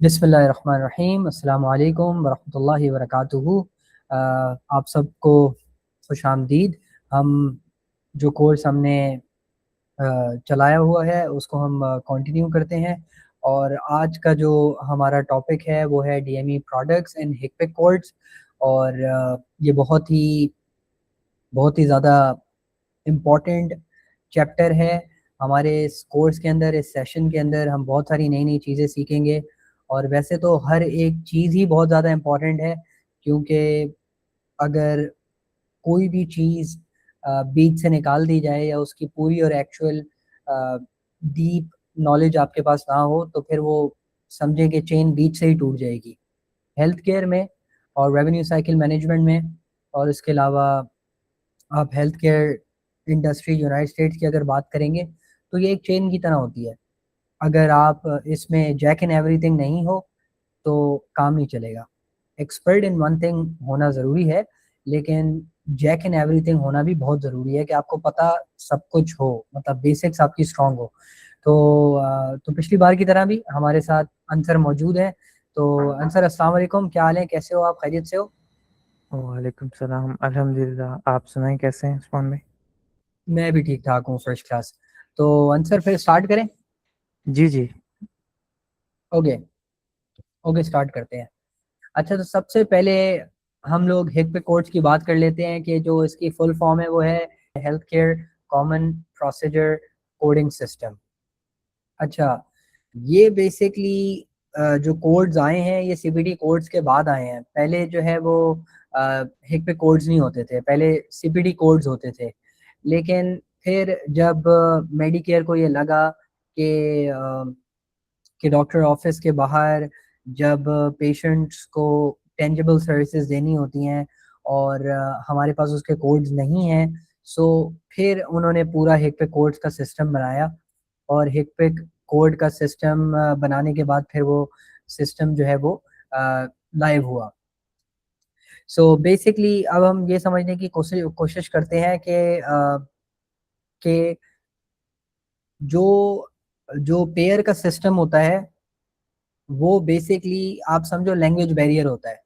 बिस्मिल्लाहिर्रहमानिर्रहीम अस्सलामु अलैकुम वरहमतुल्लाहि वबरकातुहू। आप सबको खुश आमदीद। हम जो कोर्स हमने चलाया हुआ है उसको हम कंटिन्यू करते हैं और आज का जो हमारा टॉपिक है वो है डीएमई प्रोडक्ट्स एंड हिकपिक कोड्स। और ये बहुत ही ज़्यादा इम्पोर्टेंट चैप्टर है हमारे इस कोर्स के अंदर। इस सेशन के अंदर हम बहुत सारी नई नई चीज़ें सीखेंगे और वैसे तो हर एक चीज़ ही बहुत ज़्यादा इम्पोर्टेंट है, क्योंकि अगर कोई भी चीज़ बीच से निकाल दी जाए या उसकी पूरी और एक्चुअल डीप नॉलेज आपके पास ना हो तो फिर वो समझे कि चेन बीच से ही टूट जाएगी। हेल्थ केयर में और रेवेन्यू साइकिल मैनेजमेंट में, और इसके अलावा आप health care industry United states की अगर बात करेंगे तो ये एक चेन की तरह होती है। अगर आप इसमें जैक इन एवरीथिंग नहीं हो तो काम नहीं चलेगा। एक्सपर्ट इन वन थिंग होना ज़रूरी है, लेकिन जैक इन एवरीथिंग होना भी बहुत ज़रूरी है कि आपको पता सब कुछ हो, मतलब बेसिक्स आपकी स्ट्रांग हो। तो पिछली बार की तरह भी हमारे साथ अंसर मौजूद है। तो अंसर, अस्सलाम वालेकुम, क्या हाल है, कैसे हो आप, खैरियत से हो? वालेकुम सलाम, अल्हम्दुलिल्लाह। आप सुनाएं, कैसे हैं उस्मान भाई? मैं भी ठीक ठाक हूँ, फर्स्ट क्लास। तो अंसर फिर स्टार्ट करें? जी जी। ओके, ओके, स्टार्ट करते हैं। अच्छा, तो सबसे पहले हम लोग हिप पे कोड्स की बात कर लेते हैं कि जो इसकी फुल फॉर्म है वो है health care common procedure coding system. अच्छा, ये बेसिकली जो कोड्स आए हैं ये सीपीटी कोड्स के बाद आए हैं। पहले जो है वो हिप पे कोड्स नहीं होते थे, पहले सीपीटी कोड्स होते थे। लेकिन फिर जब मेडिकेयर को ये लगा कि कि डॉक्टर ऑफिस के बाहर जब पेशेंट्स को टेंजिबल सर्विसेज देनी होती हैं और हमारे पास उसके कोड्स नहीं हैं, सो फिर उन्होंने पूरा हिकपिक कोड्स का सिस्टम बनाया। और हिकपिक कोड का सिस्टम बनाने के बाद फिर वो सिस्टम जो है वो लाइव हुआ। सो बेसिकली अब हम ये समझने की कोशिश कोशिश करते हैं कि जो जो पेयर का सिस्टम होता है वो बेसिकली आप समझो लैंग्वेज बैरियर होता है।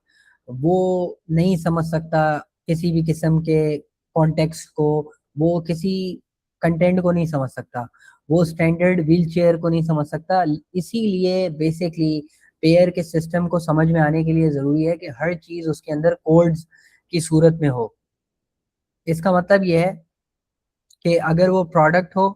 वो नहीं समझ सकता किसी भी किस्म के कॉन्टेक्स्ट को, वो किसी कंटेंट को नहीं समझ सकता, वो स्टैंडर्ड व्हील चेयर को नहीं समझ सकता। इसीलिए बेसिकली पेयर के सिस्टम को समझ में आने के लिए ज़रूरी है कि हर चीज़ उसके अंदर कोड्स की सूरत में हो। इसका मतलब ये है कि अगर वो प्रोडक्ट हो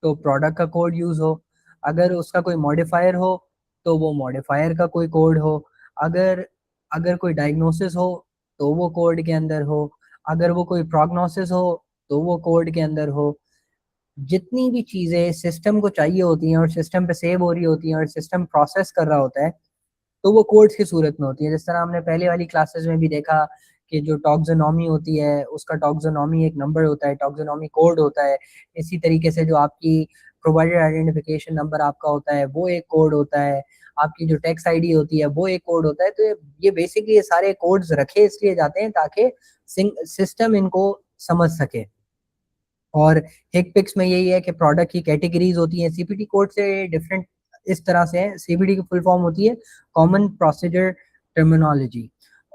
तो प्रोडक्ट का कोड यूज हो, अगर उसका कोई मॉडिफायर हो तो वो मॉडिफायर का कोई कोड हो, अगर अगर कोई डायग्नोसिस हो तो वो कोड के अंदर हो, अगर वो कोई प्रोग्नोसिस हो तो वो कोड के अंदर हो। जितनी भी चीज़ें सिस्टम को चाहिए होती हैं और सिस्टम पे सेव हो रही होती हैं और सिस्टम प्रोसेस कर रहा होता है तो वो कोड्स की सूरत में होती है। जिस तरह हमने पहले वाली क्लासेस में भी देखा कि जो टॉक्सोनॉमी होती है उसका टॉक्सोनॉमी एक नंबर होता है, टॉक्सोनॉमी कोड होता है। इसी तरीके से जो आपकी प्रोवाइडर आइडेंटिफिकेशन नंबर आपका होता है वो एक कोड होता है, आपकी जो टैक्स आईडी होती है वो एक कोड होता है। तो ये बेसिकली ये सारे कोड्स रखे इसलिए जाते हैं ताकि सिस्टम इनको समझ सके। और हिक पिक्स में यही है कि प्रोडक्ट की कैटेगरीज होती हैं, सीपीटी कोड से डिफरेंट इस तरह से है। सीपीटी की फुल फॉर्म होती है कॉमन प्रोसीजर टर्मिनोलॉजी।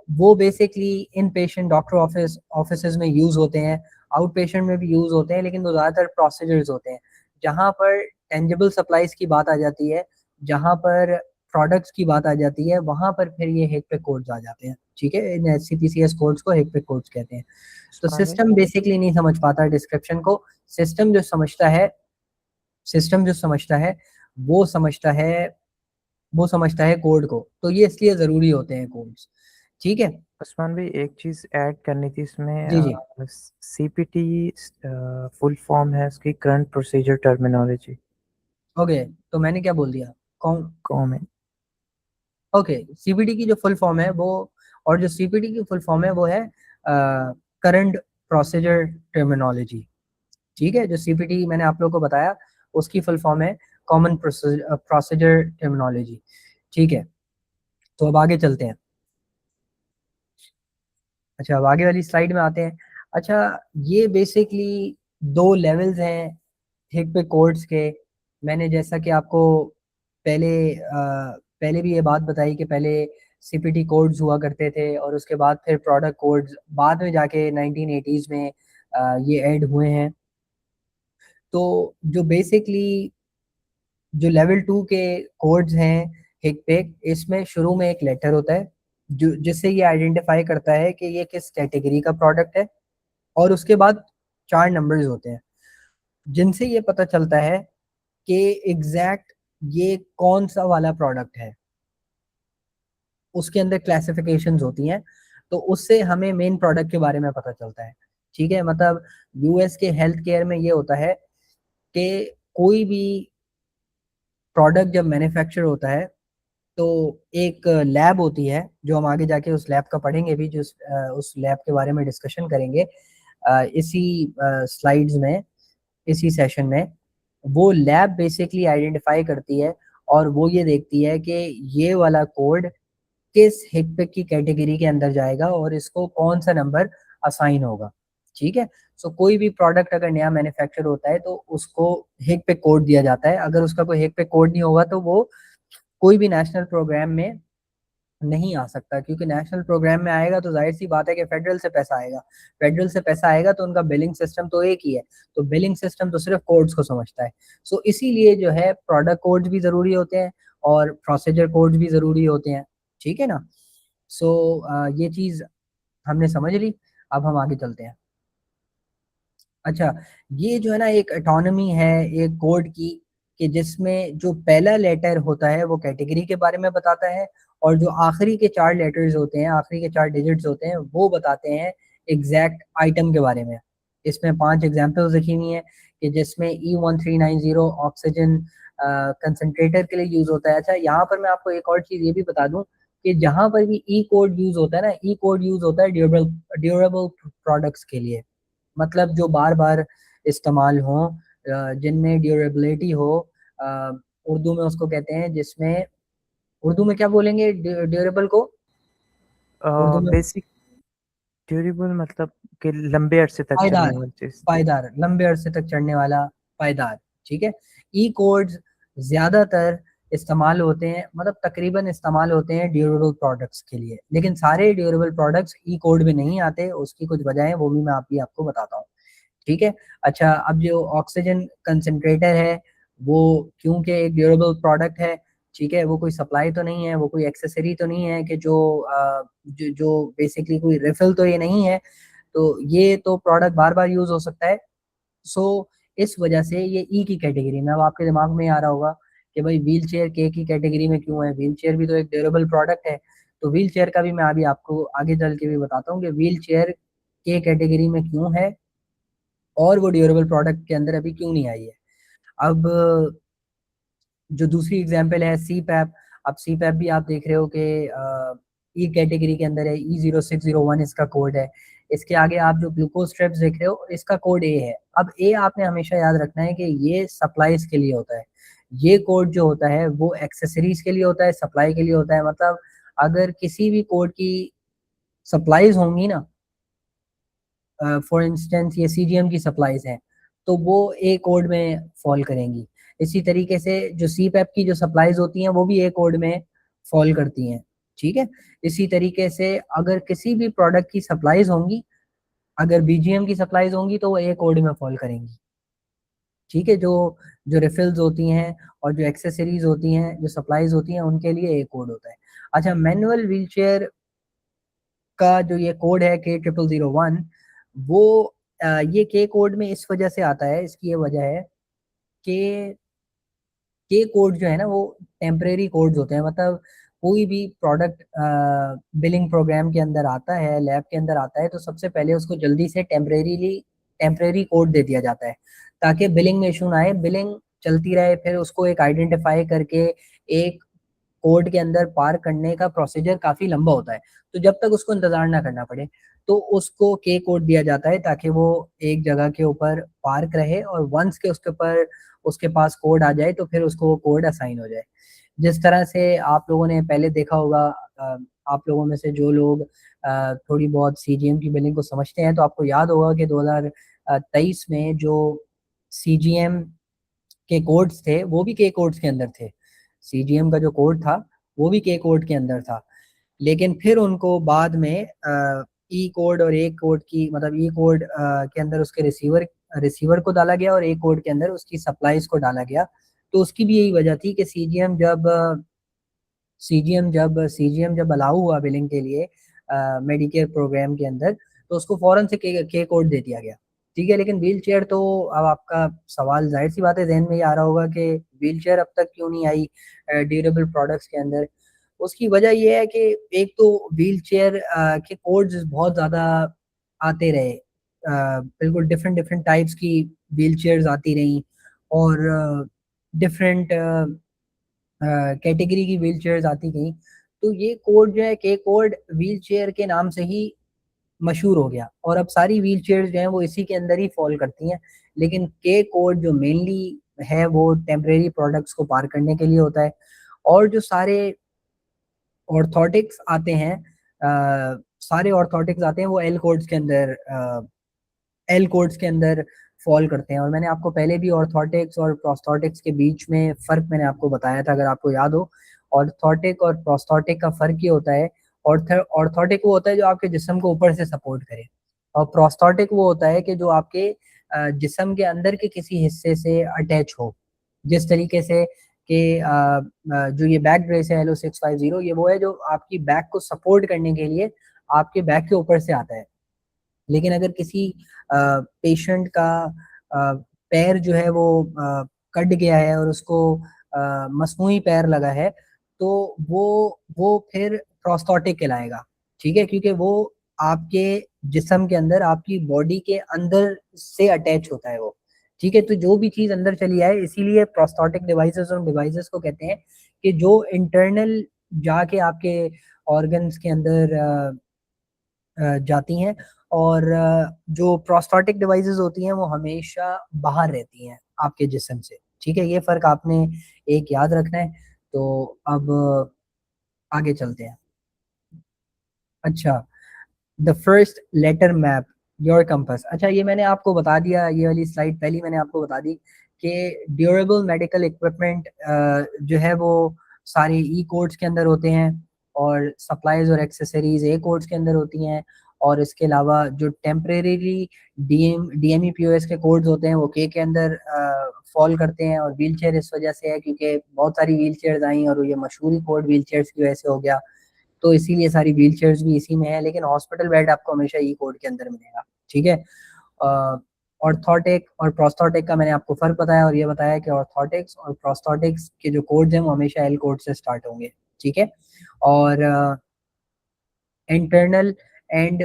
वो बेसिकली इन पेशेंट डॉक्टर ऑफिस में यूज होते हैं, आउट पेशेंट में भी यूज होते हैं, लेकिन वो ज़्यादातर प्रोसीजर्स होते हैं। जहाँ पर टेंजिबल सप्लाईज की बात आ जाती है, जहाँ पर प्रोडक्ट्स की बात आ जाती है, वहाँ पर फिर ये हिक पिक कोड्स आ जाते हैं। ठीक है, इन एचसीपीसीएस कोड्स को हिक पिक कोड्स कहते हैं। तो उस्मान भाई। सिस्टम बेसिकली नहीं समझ पाता डिस्क्रिप्शन को। सिस्टम जो समझता है सिस्टम जो समझता है वो समझता है वो समझता है कोड को। तो ये इसलिए ज़रूरी होते हैं कोड्स। ठीक है। उस्मान भाई, एक चीज़ ऐड करनी थी जी जी। इसमें। सीपीटी फुल फॉर्म है उसकी करंट प्रोसीजर टर्मिनोलॉजी। ओके, तो मैंने क्या बोल दिया? कौन? कॉम है। ओके, सीपीटी की जो फुल फॉर्म है वो, और जो सीपीटी की फुल फॉर्म है वो है करंट प्रोसीजर टर्मिनोलॉजी। ठीक है, जो सीपीटी मैंने आप लोगों को बताया उसकी फुल फॉर्म है कॉमन प्रोसीजर टर्मिनोलॉजी। ठीक है, तो अब आगे चलते हैं। अच्छा, अब आगे वाली स्लाइड में आते हैं। अच्छा, ये बेसिकली दो लेवल्स हैं हिक पे कोड्स के। मैंने जैसा कि आपको पहले पहले भी ये बात बताई कि पहले सीपीटी कोड्स हुआ करते थे और उसके बाद फिर प्रोडक्ट कोड्स बाद में जाके 1980s में ये ऐड हुए हैं। तो जो बेसिकली जो लेवल 2 के कोड्स हैं हिकपिक, इसमें शुरू में एक लेटर होता है जो जिससे ये आइडेंटिफाई करता है कि ये किस कैटेगरी का प्रोडक्ट है, और उसके बाद 4 नंबर्स होते हैं जिनसे ये पता चलता है कि एग्जैक्ट ये कौन सा वाला प्रोडक्ट है। उसके अंदर क्लासिफिकेशंस होती हैं, तो उससे हमें मेन प्रोडक्ट के बारे में पता चलता है। ठीक है, मतलब यूएस के हेल्थ केयर में ये होता है कि कोई भी प्रोडक्ट जब मैन्युफैक्चर होता है तो एक लैब होती है, जो हम आगे जाके उस लैब का पढ़ेंगे भी, जो उस लैब के बारे में डिस्कशन करेंगे इसी स्लाइड्स में, इसी सेशन में। वो लैब बेसिकली आइडेंटिफाई करती है और वो ये देखती है कि ये वाला कोड किस हिकपिक की कैटेगरी के अंदर जाएगा और इसको कौन सा नंबर असाइन होगा। ठीक है, सो कोई भी प्रोडक्ट अगर नया मैन्युफैक्चर होता है तो उसको हिकपिक कोड दिया जाता है। अगर उसका कोई हिकपिक कोड नहीं होगा तो वो कोई भी नेशनल प्रोग्राम में नहीं आ सकता, क्योंकि नेशनल प्रोग्राम में आएगा तो जाहिर सी बात है कि फेडरल से पैसा आएगा। फेडरल से पैसा आएगा तो उनका बिलिंग सिस्टम तो एक ही है, तो बिलिंग सिस्टम तो सिर्फ कोड्स को समझता है। सो इसीलिए जो है प्रोडक्ट कोड्स भी ज़रूरी होते हैं और प्रोसीजर कोड्स भी ज़रूरी होते हैं। ठीक है ना। सो ये चीज़ हमने समझ ली, अब हम आगे चलते हैं। अच्छा, ये जो है ना एक ऑटोनॉमी है एक कोड की, कि जिसमें जो पहला लेटर होता है वो कैटेगरी के बारे में बताता है, और जो आखिरी के 4 लेटर्स होते हैं, आखिरी के 4 डिजिट्स होते हैं, वो बताते हैं एग्जैक्ट आइटम के बारे में। इसमें 5 एग्जांपल्स लिखी हुई हैं कि जिसमें E1390 ऑक्सीजन कंसंट्रेटर के लिए यूज होता है। अच्छा, यहाँ पर मैं आपको एक और चीज ये भी बता दूं कि जहां पर भी ई कोड यूज होता है ना, ई कोड यूज होता है ड्यूरेबल ड्यूरेबल प्रोडक्ट्स के लिए, मतलब जो बार बार इस्तेमाल हो, जिनमें ड्यूरेबिलिटी हो। उर्दू में उसको कहते हैं, जिसमें उर्दू में क्या बोलेंगे ड्यूरेबल को उर्दू में? बेसिक ड्यूरेबल मतलब कि लंबे अरसे तक पायदार, चलने वाली चीज। पायदार, लंबे अरसे तक चलने वाला, पायदार। ठीक है, ई कोड्स ज्यादातर इस्तेमाल होते हैं, मतलब तकरीबन इस्तेमाल होते हैं ड्यूरेबल प्रोडक्ट्स के लिए, लेकिन सारे ड्यूरेबल प्रोडक्ट्स ई कोड में नहीं आते। उसकी कुछ वजहें वो भी मैं आपको बताता हूँ। ठीक है। अच्छा, अब जो ऑक्सीजन कंसंट्रेटर है वो क्योंकि एक ड्यूरेबल प्रोडक्ट है, ठीक है, वो कोई सप्लाई तो नहीं है, वो कोई एक्सेसरी तो नहीं है कि जो बेसिकली कोई रिफिल तो ये नहीं है, तो ये तो प्रोडक्ट बार बार यूज हो सकता है। सो इस वजह से ये ई की कैटेगरी में। अब आपके दिमाग में आ रहा होगा कि भाई व्हील चेयर के की कैटेगरी में क्यों है, व्हील चेयर भी तो एक ड्यूरेबल प्रोडक्ट है। तो व्हील चेयर का भी मैं अभी आपको आगे चल के भी बताता हूँ कि व्हील चेयर के कैटेगरी में क्यों है और वो ड्यूरेबल प्रोडक्ट के अंदर अभी क्यों नहीं आई है। अब जो दूसरी एग्जांपल है सी पैप। अब सी पैप भी आप देख रहे हो कि ई कैटेगरी के अंदर है, E0601 इसका कोड है। इसके आगे आप जो ग्लूकोज स्ट्रिप्स देख रहे हो इसका कोड ए है। अब ए आपने हमेशा याद रखना है कि ये सप्लाईज के लिए होता है। ये कोड जो होता है वो एक्सेसरीज के लिए होता है, सप्लाई के लिए होता है। मतलब अगर किसी भी कोड की सप्लाईज होंगी ना, फॉर इंस्टेंस ये सीजीएम की सप्लाईज हैं, तो वो ए कोड में फॉल करेंगी। इसी तरीके से जो सी पैप की जो सप्लाईज होती हैं वो भी ए कोड में फॉल करती हैं। ठीक है, इसी तरीके से अगर किसी भी प्रोडक्ट की सप्लाईज होंगी, अगर बीजीएम की सप्लाईज होंगी तो वो ए कोड में फॉल करेंगी। ठीक है, जो जो रिफिल्स होती हैं और जो एक्सेसरीज होती हैं, जो सप्लाईज होती हैं, उनके लिए ए कोड होता है। अच्छा, मैनुअल व्हीलचेयर का जो ये कोड है K0001, वो ये के कोड में इस वजह से आता है, इसकी ये वजह है कि के कोड जो है ना वो टेम्परेरी कोड्स होते हैं। मतलब कोई भी प्रोडक्ट बिलिंग प्रोग्राम के अंदर आता है, लैब के अंदर आता है, तो सबसे पहले उसको जल्दी से टेम्परेरी कोड दे दिया जाता है ताकि बिलिंग में इशू ना आए, बिलिंग चलती रहे, फिर उसको एक आइडेंटिफाई करके एक कोड के अंदर पार करने का प्रोसीजर काफी लंबा होता है। तो जब तक उसको इंतजार ना करना पड़े तो उसको के कोड दिया जाता है ताकि वो एक जगह के ऊपर पार्क रहे, और वंस के उसके ऊपर उसके पास कोड आ जाए तो फिर उसको वो कोड असाइन हो जाए। जिस तरह से आप लोगों ने पहले देखा होगा, आप लोगों में से जो लोग थोड़ी बहुत सीजीएम की बिलिंग को समझते हैं, तो आपको याद होगा कि 2023 में जो सीजीएम के कोड्स थे वो भी के कोड्स के अंदर थे। सीजीएम का जो कोड था वो भी के कोड के अंदर था। लेकिन फिर उनको बाद में ई कोड और ए कोड की, मतलब ई कोड के अंदर उसके रिसीवर को डाला गया और ए कोड के अंदर उसकी सप्लाईज को डाला गया। तो उसकी भी यही वजह थी कि सीजीएम जब अलाउ हुआ बिलिंग के लिए मेडिकेयर प्रोग्राम के अंदर, तो उसको फौरन से के कोड दे दिया गया। ठीक है, लेकिन व्हील चेयर तो, अब आपका सवाल जाहिर सी बात है जहन में ये आ रहा होगा कि व्हील चेयर अब तक क्यों नहीं आई ड्यूरेबल प्रोडक्ट्स के अंदर। उसकी वजह ये है कि एक तो व्हील चेयर के कोड्स बहुत ज़्यादा आते रहे, बिल्कुल डिफरेंट डिफरेंट टाइप्स की व्हील चेयर्स आती रहीं, और डिफरेंट कैटेगरी की व्हील चेयर्स आती गई। तो ये कोड जो है, के कोड व्हील चेयर के नाम से ही मशहूर हो गया, और अब सारी व्हील चेयर्स जो हैं वो इसी के अंदर ही फॉल करती हैं। लेकिन के कोड जो मेनली है वो टेम्परेरी प्रोडक्ट्स को पार करने के लिए होता है। और जो सारे ऑर्थोटिक्स आते हैं, सारे ऑर्थोटिक्स आते हैं वो एल कोड्स के अंदर फॉल करते हैं। और मैंने आपको पहले भी ऑर्थोटिक्स और प्रोस्थोटिक्स के बीच में फ़र्क मैंने आपको बताया था, अगर आपको याद हो। ऑर्थोटिक और प्रोस्थोटिक का फ़र्क ये होता है, ऑर्थोटिक वो होता है जो आपके जिस्म को ऊपर से सपोर्ट करे, और प्रोस्थोटिक वो होता है कि जो आपके जिस्म के अंदर के किसी हिस्से से अटैच हो। जिस तरीके से कि जो ये बैक ब्रेस है LO650, ये वो है जो आपकी बैक को सपोर्ट करने के लिए आपके बैक के ऊपर से आता है। लेकिन अगर किसी पेशेंट का पैर जो है वो कट गया है और उसको मसनूई पैर लगा है, तो वो फिर प्रोस्थोटिक कहलाएगा। ठीक है, क्योंकि वो आपके जिस्म के अंदर, आपकी बॉडी के अंदर से अटैच होता है वो। ठीक है, तो जो भी चीज़ अंदर चली आए, इसीलिए प्रोस्थोटिक डिवाइसेस और डिवाइसेस को कहते हैं कि जो इंटरनल जाके आपके ऑर्गन्स के अंदर जाती हैं, और जो प्रोस्थेटिक डिवाइसेस होती हैं वो हमेशा बाहर रहती हैं आपके जिस्म से। ठीक है, ये फ़र्क आपने एक याद रखना है। तो अब आगे चलते हैं। अच्छा, the first letter map your compass. अच्छा, ये मैंने आपको बता दिया, ये वाली स्लाइड पहली मैंने आपको बता दी कि ड्यूरेबल मेडिकल इक्विपमेंट जो है वो सारे ई कोड्स के अंदर होते हैं, और सप्लाईज और एक्सेसरीज ए कोड्स के अंदर होती हैं। और इसके अलावा जो टेम्परेरी डीएमई पीओएस के कोड्स होते हैं वो के अंदर फॉल करते हैं। और व्हील चेयर इस वजह से है क्योंकि बहुत सारी व्हील चेयर्स आई और ये मशहूरी कोड व्हील चेयर्स की वजह से हो गया, तो इसीलिए सारी व्हील चेयर्स भी इसी में है। लेकिन हॉस्पिटल बेड आपको हमेशा ई कोड के अंदर मिलेगा। ठीक है, ऑर्थोटिक और प्रोस्थोटिक का मैंने आपको फर्क बताया, और ये बताया कि ऑर्थोटिक्स और प्रोस्थोटिक्स के जो कोड्स हैं वो हमेशा एल कोड से स्टार्ट होंगे। ठीक है, और इंटरनल एंड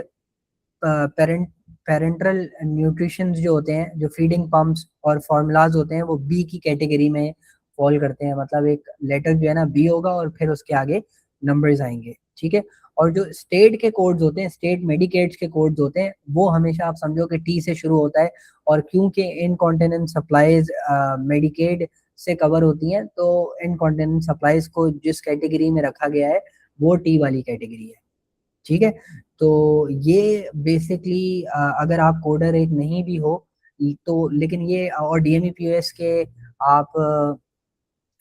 पेरेंट्रल न्यूट्रिशन जो होते हैं, जो फीडिंग पम्प्स और फार्मूलाज होते हैं, वो बी की कैटेगरी में फॉल करते हैं। मतलब एक लेटर जो है ना बी होगा और फिर उसके आगे नंबर्स आएंगे। ठीक है, और जो स्टेट के कोड्स होते हैं, स्टेट मेडिकेट्स के कोड्स होते हैं, वो हमेशा आप समझो कि टी से शुरू होता है। और क्योंकि इनकॉन्टिनेंट सप्लाईज मेडिकेड से कवर होती हैं, तो इनकॉन्टिनेंट सप्लाईज को जिस कैटेगरी में रखा गया है वो टी वाली कैटेगरी है। ठीक है, तो ये बेसिकली अगर आप कोडर एक नहीं भी हो तो, लेकिन ये और डीएमईपीएस के आप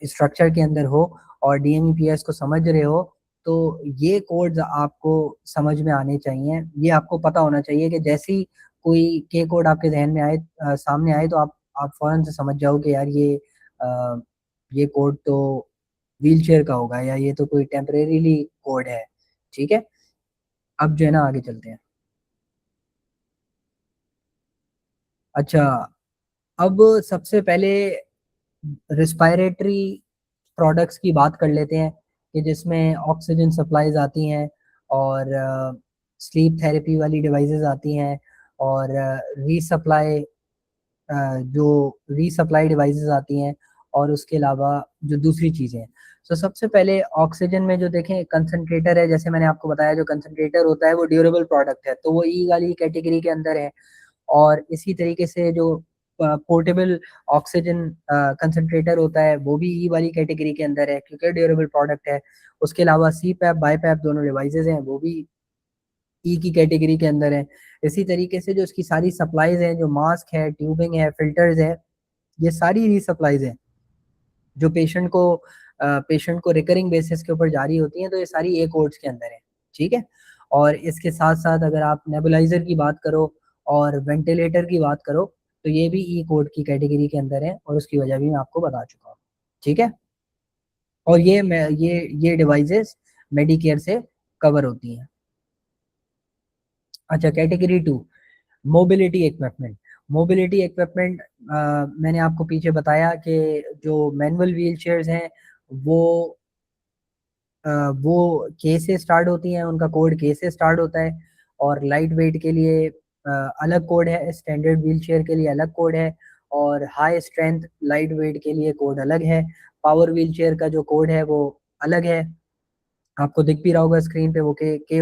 स्ट्रक्चर के अंदर हो और डीएमईपीएस को समझ रहे हो, तो ये कोड्स आपको समझ में आने चाहिए। ये आपको पता होना चाहिए कि जैसी कोई के कोड आपके जहन में आए, सामने आए, तो आप फौरन से समझ जाओ कि यार ये कोड तो व्हील चेयर का होगा, या ये तो कोई टेम्परेरीली कोड है। ठीक है, अब जो है ना आगे चलते हैं। अच्छा, अब सबसे पहले रिस्पायरेटरी प्रोडक्ट्स की बात कर लेते हैं कि जिसमें ऑक्सीजन सप्लाईज आती हैं, और स्लीप थेरेपी वाली डिवाइसेस आती हैं, और रीसप्लाई जो रीसप्लाई डिवाइसेस आती हैं, और उसके अलावा जो दूसरी चीज़ें हैं। तो सबसे पहले ऑक्सीजन में जो देखें कंसनट्रेटर है, जैसे मैंने आपको बताया जो कंसनट्रेटर होता है वो ड्यूरेबल प्रोडक्ट है, तो वो ई वाली कैटेगरी के अंदर है। और इसी तरीके से जो पोर्टेबल ऑक्सीजन कंसनट्रेटर होता है वो भी ई वाली कैटेगरी के अंदर है क्योंकि ड्यूरेबल प्रोडक्ट है। उसके अलावा सी पैप बाई पैप दोनों डिवाइसेज हैं वो भी ई की कैटेगरी के अंदर है। इसी तरीके से जो इसकी सारी सप्लाईज हैं, जो मास्क है, ट्यूबिंग है, फिल्टर्स है, ये सारी री सप्लाईज हैं जो पेशेंट को पेशेंट को रिकरिंग बेसिस के ऊपर जारी होती हैं, तो ये सारी ए कोड्स के अंदर है, ठीक है। और इसके साथ साथ अगर आप नेबुलाइजर की बात करो और वेंटिलेटर की बात करो, तो ये भी ई कोड की कैटेगरी के अंदर है, और उसकी वजह भी मैं आपको बता चुका हूँ, ठीक है। और ये डिवाइसेस मेडिकेयर से कवर होती हैं। अच्छा, category 2, mobility equipment. Mobility equipment, मैंने आपको पीछे बताया कि जो मैनुअल व्हील चेयर्स हैं वो वो के से स्टार्ट होती हैं, उनका कोड के से स्टार्ट होता है। और लाइट वेट के लिए अलग कोड है, स्टैंडर्ड व्हील चेयर के लिए अलग कोड है, और हाई स्ट्रेंथ लाइट वेट के लिए कोड अलग है। पावर व्हील चेयर का जो कोड है वो अलग है, आपको दिख भी रहा होगा स्क्रीन पे, वो के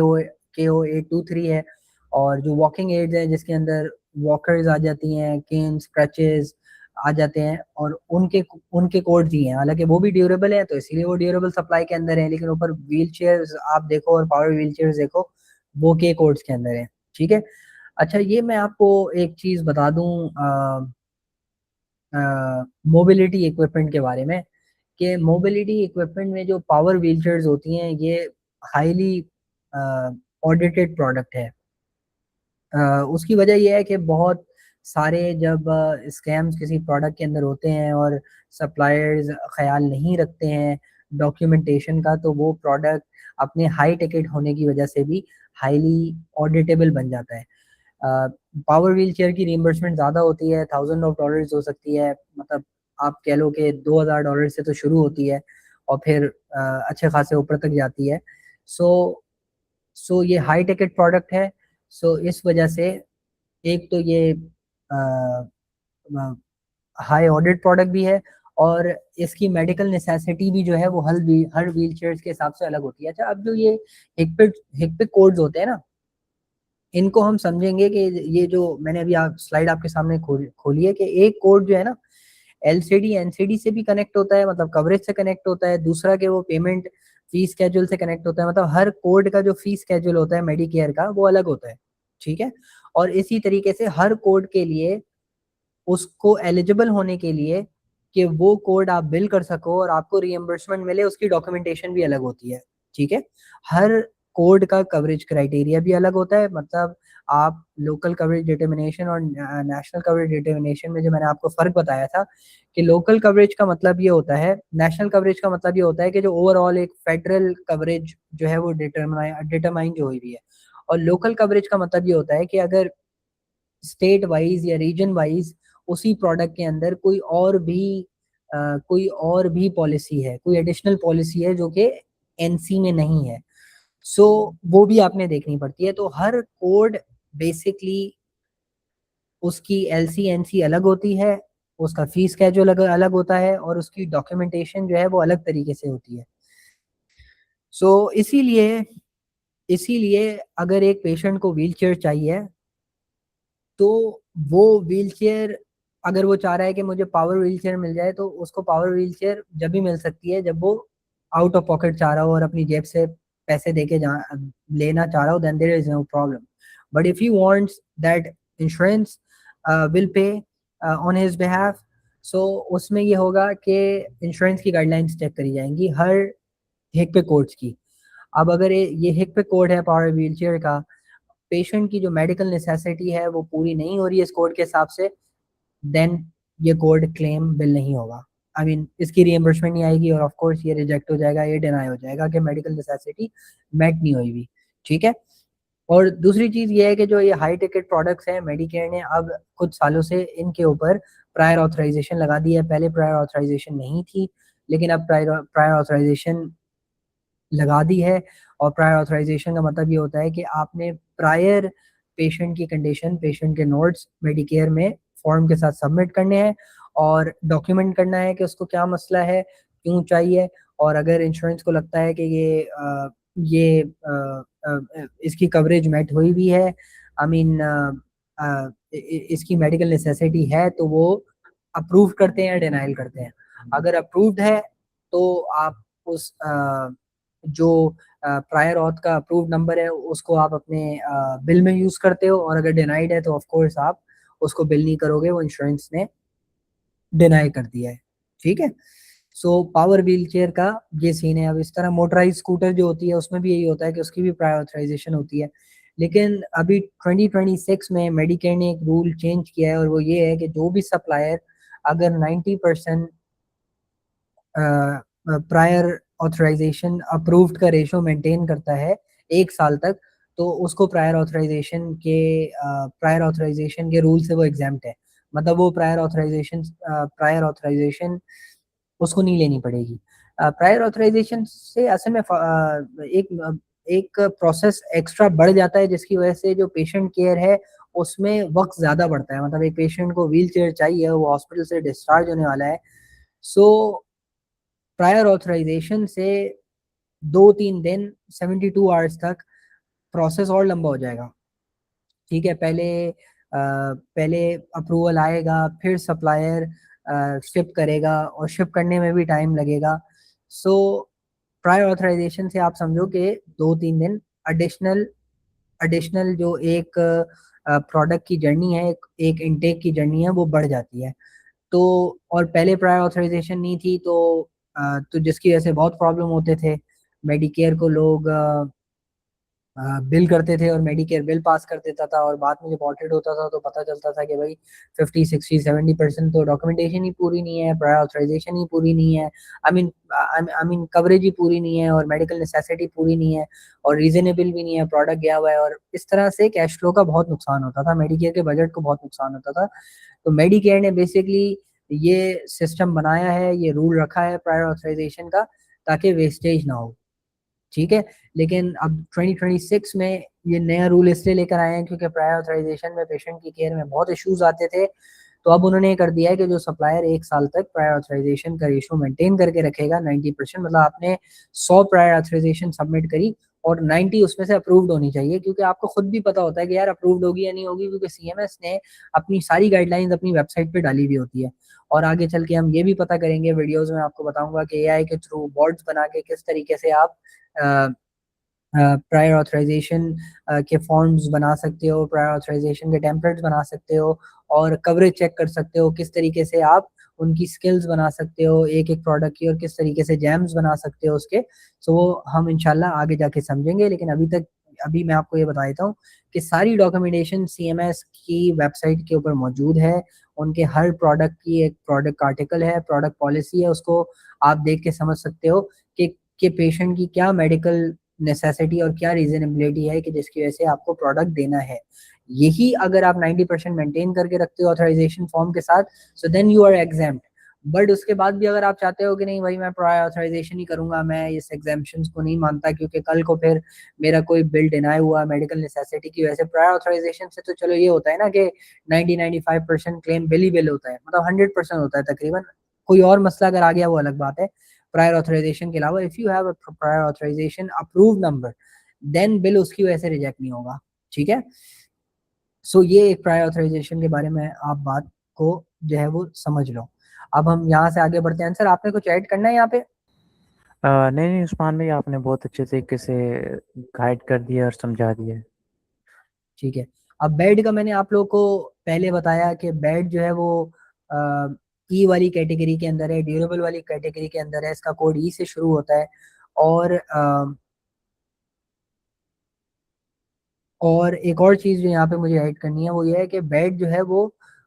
ओ 823 है। और जो वॉकिंग एड्स है जिसके अंदर वॉकर्स आ जाती हैं, केन, स्क्रैचेस आ जाते हैं, और उनके उनके कोड्स ही हैं। हालांकि वो भी ड्यूरेबल है, तो इसीलिए वो ड्यूरेबल सप्लाई के अंदर है, लेकिन ऊपर व्हील चेयर्स आप देखो और पावर व्हील चेयर्स देखो, वो के कोड्स के अंदर है, ठीक है। अच्छा, ये मैं आपको एक चीज बता दूं मोबिलिटी इक्विपमेंट के बारे में, कि मोबिलिटी इक्विपमेंट में जो पावर व्हीलचेयर्स होती हैं ये हाईली ऑडिटेड प्रोडक्ट है। उसकी वजह यह है कि बहुत सारे जब स्कैम्स किसी प्रोडक्ट के अंदर होते हैं और सप्लायर्स ख्याल नहीं रखते हैं डॉक्यूमेंटेशन का, तो वो प्रोडक्ट अपने हाई टिकट होने की वजह से भी हाईली ऑडिटेबल बन जाता है। पावर व्हील चेयर की रिइंबर्समेंट ज़्यादा होती है, $1000 हो सकती है, मतलब आप कह लो कि $2000 से तो शुरू होती है, और फिर अच्छे खासे ऊपर तक जाती है। सो सो ये हाई टिकट प्रोडक्ट है। सो इस वजह से एक तो ये हाई ऑडिट प्रोडक्ट भी है, और इसकी मेडिकल नेसेसिटी भी जो है वो हर व्हील चेयर्स के हिसाब से अलग होती है। अच्छा, अब जो ये हिकपिक कोड्स होते हैं ना, इनको हम समझेंगे कि ये जो मैंने अभी स्लाइड आपके सामने खोली है, कि एक कोड जो है ना एलसीडी एनसीडी से भी कनेक्ट होता है, मतलब कवरेज से कनेक्ट होता है। दूसरा कि वो पेमेंट फीस स्केड्यूल से कनेक्ट होता है, मतलब हर कोड का जो फीस स्केड्यूल होता है मेडिकेयर का वो अलग होता है, ठीक है। और इसी तरीके से हर कोड के लिए उसको एलिजिबल होने के लिए कि वो कोड आप बिल कर सको और आपको रिएम्बर्समेंट मिले, उसकी डॉक्यूमेंटेशन भी अलग होती है, ठीक है। हर कोड का कवरेज क्राइटेरिया भी अलग होता है, मतलब आप लोकल कवरेज डिटर्मिनेशन और नेशनल कवरेज डिटर्मिनेशन में जो मैंने आपको फर्क बताया था, कि लोकल कवरेज का मतलब ये होता है, नेशनल कवरेज का मतलब ये होता है कि जो ओवरऑल एक फेडरल कवरेज जो है वो डिटरमाइन जो हुई भी है। और लोकल कवरेज का मतलब ये होता है कि अगर स्टेट वाइज या रीजन वाइज उसी प्रोडक्ट के अंदर कोई और भी पॉलिसी है, कोई एडिशनल पॉलिसी है जो कि एनसी में नहीं है, सो वो भी आपने देखनी पड़ती है। तो हर कोड बेसिकली उसकी एलसी एनसी अलग होती है, उसका फीस स्केड्यूल अलग अलग होता है, और उसकी डॉक्यूमेंटेशन जो है वो अलग तरीके से होती है। सो इसीलिए इसीलिए अगर एक पेशेंट को व्हील चेयर चाहिए, तो वो व्हील चेयर, अगर वो चाह रहा है कि मुझे पावर व्हील चेयर मिल जाए, तो उसको पावर व्हील चेयर जब भी मिल सकती है जब वो आउट ऑफ पॉकेट चाह रहा हो और अपनी जेब से पैसे देके लेना चाह रहा हो, then there is no problem. But if he wants that insurance will pay on his behalf, so उसमें ये होगा कि इंश्योरेंस की गाइडलाइंस चेक करी जाएंगी हर हिक पे कोड्स की। अब अगर ये हिक पे कोड है पावर व्हील चेयर का, पेशेंट की जो मेडिकल नेसेसिटी है वो पूरी नहीं हो रही है इस कोड के हिसाब से, देन ये कोड क्लेम बिल नहीं होगा। आई मीन इसकी रिएम्बर्समेंट नहीं आएगी, और ऑफ कोर्स ये रिजेक्ट हो जाएगा, ये डिनाई हो जाएगा कि मेडिकल नेसेसिटी मेट नहीं हुई भी, ठीक है। और दूसरी चीज ये है कि जो ये हाई टिकट प्रोडक्ट्स हैं, मेडिकेयर ने अब कुछ सालों से इनके ऊपर प्रायर ऑथराइजेशन लगा दी है। पहले प्रायर ऑथराइजेशन नहीं थी, लेकिन अब प्रायर ऑथराइजेशन लगा दी है। और प्रायर ऑथराइजेशन का मतलब ये होता है कि आपने प्रायर पेशेंट की कंडीशन, पेशेंट के नोट्स मेडिकेयर में फॉर्म के साथ सबमिट करने हैं, और डॉक्यूमेंट करना है कि उसको क्या मसला है, क्यों चाहिए। और अगर इंश्योरेंस को लगता है कि ये इसकी कवरेज मेट हुई भी है, आई मीन इसकी मेडिकल नेसेसिटी है, तो वो अप्रूव करते हैं या डिनाइल करते हैं। अगर अप्रूव्ड है तो आप उस जो प्रायर ऑथ का अप्रूव्ड नंबर है उसको आप अपने बिल में यूज करते हो, और अगर डिनाइड है तो ऑफ कोर्स आप उसको बिल नहीं करोगे, वो इंश्योरेंस ने डिनाई कर दिया है, ठीक है। सो पावर व्हील चेयर का ये सीन है। अब इस तरह मोटराइज स्कूटर जो होती है उसमें भी यही होता है कि उसकी भी प्रायर ऑथराइजेशन होती है। लेकिन अभी 2026 में मेडिकेयर ने एक रूल चेंज किया है और वो ये है कि जो भी सप्लायर अगर 90% प्रायर ऑथराइजेशन अप्रूव्ड का रेशो मेंटेन करता है 1 साल तक, तो उसको प्रायर ऑथराइजेशन के रूल से वो एग्जाम्प्ट है। मतलब वो प्रायर ऑथराइजेशन उसको नहीं लेनी पड़ेगी। प्रायर ऑथराइजेशन से असल में एक एक प्रोसेस एक्स्ट्रा बढ़ जाता है, जिसकी वजह से जो पेशेंट केयर है उसमें वक्त ज्यादा बढ़ता है। मतलब एक पेशेंट को व्हील चेयर चाहिए, वो हॉस्पिटल से डिस्चार्ज होने वाला है, सो प्रायर ऑथराइजेशन से 2-3 दिन 72 आवर्स तक प्रोसेस और लंबा हो जाएगा। ठीक है, पहले अप्रूवल आएगा, फिर सप्लायर शिप करेगा और शिप करने में भी टाइम लगेगा। सो प्रायर ऑथराइजेशन से आप समझो कि 2-3 दिन एडिशनल एडिशनल जो एक प्रोडक्ट की जर्नी है, एक इनटेक की जर्नी है, वो बढ़ जाती है। तो और पहले प्रायर ऑथराइजेशन नहीं थी तो जिसकी वजह से बहुत प्रॉब्लम होते थे। मेडिकेयर को लोग बिल करते थे और मेडिकेयर बिल पास कर देता था, और बाद में जब ऑडिट होता था तो पता चलता था कि भाई 50, 60, 70% तो डॉक्यूमेंटेशन ही पूरी नहीं है, प्रायर ऑथराइजेशन ही पूरी नहीं है, आई मीन कवरेज ही पूरी नहीं है, और मेडिकल नेसेसिटी पूरी नहीं है, और रीजनेबल भी नहीं है, प्रोडक्ट गया हुआ है, और इस तरह से कैश फ्लो का बहुत नुकसान होता था, मेडिकेयर के बजट को बहुत नुकसान होता था। तो मेडिकेयर ने बेसिकली ये सिस्टम बनाया है, ये रूल रखा है प्रायर ऑथराइजेशन का, ताकि वेस्टेज ना हो। ठीक है, लेकिन अब 2026 में ये नया रूल इसलिए लेकर आए हैं क्योंकि प्रायर ऑथराइजेशन में पेशेंट की केयर में बहुत इश्यूज आते थे। तो अब उन्होंने ये कर दिया है कि जो सप्लायर 1 साल तक प्रायर ऑथराइजेशन का रेशो मेंटेन करके रखेगा 90%, मतलब आपने 100 प्रायर ऑथराइजेशन सबमिट करी और 90 उसमें से अप्रूव्ड होनी चाहिए, क्योंकि आपको खुद भी पता होता है कि यार अप्रूव्ड होगी या नहीं होगी, क्योंकि सीएमएस ने अपनी सारी गाइडलाइंस अपनी वेबसाइट पे डाली हुई होती है। और आगे चल के हम ये भी पता करेंगे, वीडियोस में आपको बताऊंगा कि एआई के थ्रू बोर्ड्स बना के किस तरीके से आप प्रायर ऑथराइजेशन के फॉर्म्स बना सकते हो, प्रायर ऑथराइजेशन के टेम्पलेट्स बना सकते हो, और कवरेज चेक कर सकते हो, किस तरीके से आप उनकी स्किल्स बना सकते हो एक एक प्रोडक्ट की, और किस तरीके से जैम्स बना सकते हो उसके। सो वो हम इंशाल्लाह आगे जाके समझेंगे, लेकिन अभी मैं आपको ये बता देता हूँ कि सारी डॉक्यूमेंटेशन सीएमएस की वेबसाइट के ऊपर मौजूद है। उनके हर प्रोडक्ट की एक प्रोडक्ट आर्टिकल है, प्रोडक्ट पॉलिसी है, उसको आप देख के समझ सकते हो कि पेशेंट की क्या मेडिकल नेसेसिटी और क्या रीजनेबिलिटी है कि जिसकी वजह से आपको प्रोडक्ट देना है। यही अगर आप 90% मेंटेन करके रखते हो ऑथराइजेशन फॉर्म के साथ, so then you are exempt. But उसके बाद भी अगर आप चाहते हो कि नहीं भाई मैं प्रायर ऑथराइजेशन ही करूंगा, मैं इस एग्जाम्पशन को नहीं मानता क्योंकि कल को फिर मेरा कोई बिल डिनाई हुआ मेडिकल नेसेसिटी की वजह से, प्रायर ऑथराइजेशन से तो चलो ये होता है ना कि 90-95% क्लेम बिल ही बिल होता है, मतलब 100% होता है तकरीबन। कोई और मसला अगर आ गया वो अलग बात है। प्रायर ऑथराइजेशन के अलावा if you have a prior authorisation approved number, then bill उसकी वजह से रिजेक्ट नहीं होगा। ठीक है, सो ये एक प्रायर ऑथराइजेशन के बारे में आप बात को जो है वो समझ लो। अब हम यहाँ से आगे बढ़ते हैं। सर आपने कुछ ऐड करना है यहाँ पे? नहीं नहीं उस्मान भाई, आपने बहुत अच्छे तरीके से गाइड कर दिया और समझा दिया। ठीक है, अब बेड का मैंने आप लोगों को पहले बताया कि बेड जो है वो ई वाली कैटेगरी के अंदर है, ड्यूरेबल वाली कैटेगरी के अंदर है, इसका कोड ई से शुरू होता है। और और एक और चीज जो यहाँ पे मुझे ऐड करनी है वो ये है कि बेड जो है वो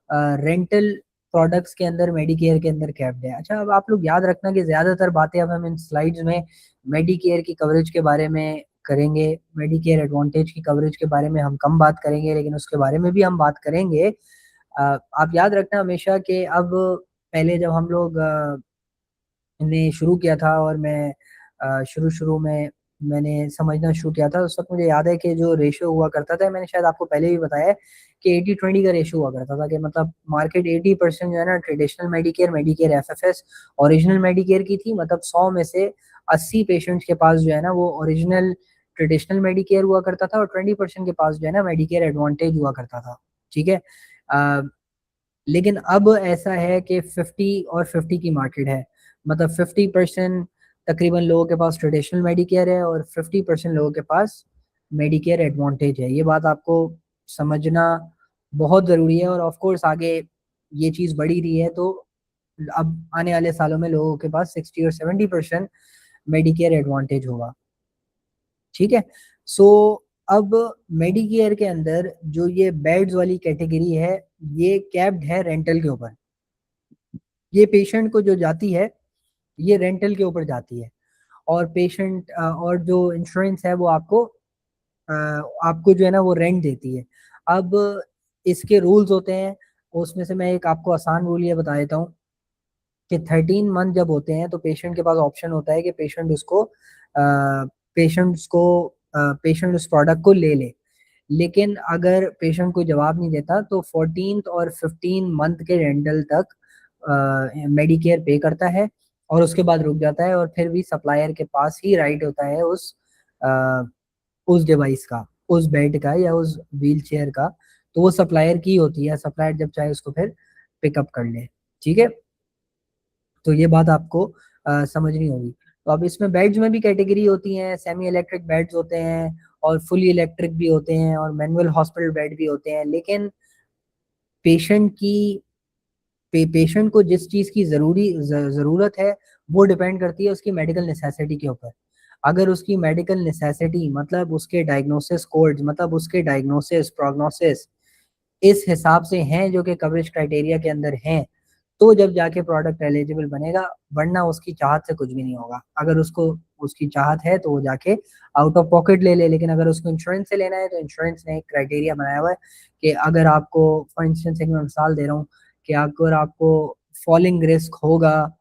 रेंटल प्रोडक्ट्स के अंदर मेडिकेयर के अंदर कैप्ड है। अच्छा, अब आप लोग याद रखना कि ज्यादातर बातें अब हम इन स्लाइड्स में मेडिकेयर की कवरेज के बारे में करेंगे, मेडिकेयर एडवांटेज की कवरेज के बारे में हम कम बात करेंगे, लेकिन उसके बारे में भी हम बात करेंगे। आप याद रखना हमेशा कि अब पहले जब हम लोग ने शुरू किया था और मैं शुरू शुरू में मैंने समझना शुरू किया था, उस वक्त मुझे याद है कि जो रेशियो हुआ करता था, मैंने शायद आपको पहले भी बताया है कि 80-20 का रेशियो हुआ करता था, कि मतलब मार्केट 80% जो है ना traditional Medicare, Medicare FFS, original Medicare की थी। मतलब 100 में से 80 पेशेंट्स के पास जो है ना वो ओरिजिनल ट्रेडिशनल मेडिकेयर हुआ करता था, और 20% के पास जो है ना मेडिकेयर एडवांटेज हुआ करता था। ठीक है, लेकिन अब ऐसा है कि 50 और 50 की मार्केट है। मतलब 50% तकरीबन लोगों के पास ट्रेडिशनल मेडिकेयर है और 50% लोगों के पास मेडिकेयर एडवांटेज है। ये बात आपको समझना बहुत ज़रूरी है, और ऑफ कोर्स आगे ये चीज़ बढ़ी रही है तो अब आने वाले सालों में लोगों के पास 60 और 70% मेडिकेयर एडवांटेज होगा। ठीक है। सो अब मेडिकेयर के अंदर जो ये बेड्स वाली कैटेगरी है, ये कैप्ड है रेंटल के ऊपर। ये पेशेंट को जो जाती है, ये रेंटल के ऊपर जाती है। और पेशेंट और जो इंश्योरेंस है वो आपको जो है ना वो रेंट देती है। अब इसके रूल्स होते हैं, उसमें से मैं एक आपको आसान रूल ये बता देता हूँ कि 13 मंथ जब होते हैं तो पेशेंट के पास ऑप्शन होता है कि पेशेंट उस प्रोडक्ट को ले ले। लेकिन अगर पेशेंट कोई जवाब नहीं देता तो 14th और 15 मंथ के रेंटल तक मेडिकेयर पे करता है, और उसके बाद रुक जाता है, और फिर भी सप्लायर के पास ही राइट होता है उस डिवाइस का, उस बेड का या उस व्हील चेयर का। तो वो सप्लायर की होती है, सप्लायर जब चाहे उसको फिर पिकअप कर ले। ठीक है। तो ये बात आपको समझनी होगी। तो अब इसमें बेड्स में भी कैटेगरी होती हैं, सेमी इलेक्ट्रिक बेड्स होते हैं और फुली इलेक्ट्रिक भी होते हैं और मैनुअल हॉस्पिटल बेड भी होते हैं। लेकिन पेशेंट की पेशेंट को जिस चीज़ की ज़रूरत है वो डिपेंड करती है उसकी मेडिकल नेसेसिटी के ऊपर। अगर उसकी मेडिकल नेसेसिटी मतलब उसके डायग्नोसिस कोड्स, मतलब उसके डायग्नोसिस प्रोग्नोसिस इस हिसाब से हैं जो कि कवरेज क्राइटेरिया के अंदर हैं, तो जब जाके प्रोडक्ट एलिजिबल बनेगा, वरना उसकी चाहत से कुछ भी नहीं होगा। अगर उसको उसकी चाहत है तो वो जाके आउट ऑफ पॉकेट ले ले, लेकिन अगर उसको इंश्योरेंस से लेना है तो इंश्योरेंस ने एक क्राइटेरिया बनाया हुआ है कि अगर आपको, फॉर इंस्टेंस एक मैं मिसाल दे रहा हूँ, कि अगर आपको फॉलिंग रिस्क होगा,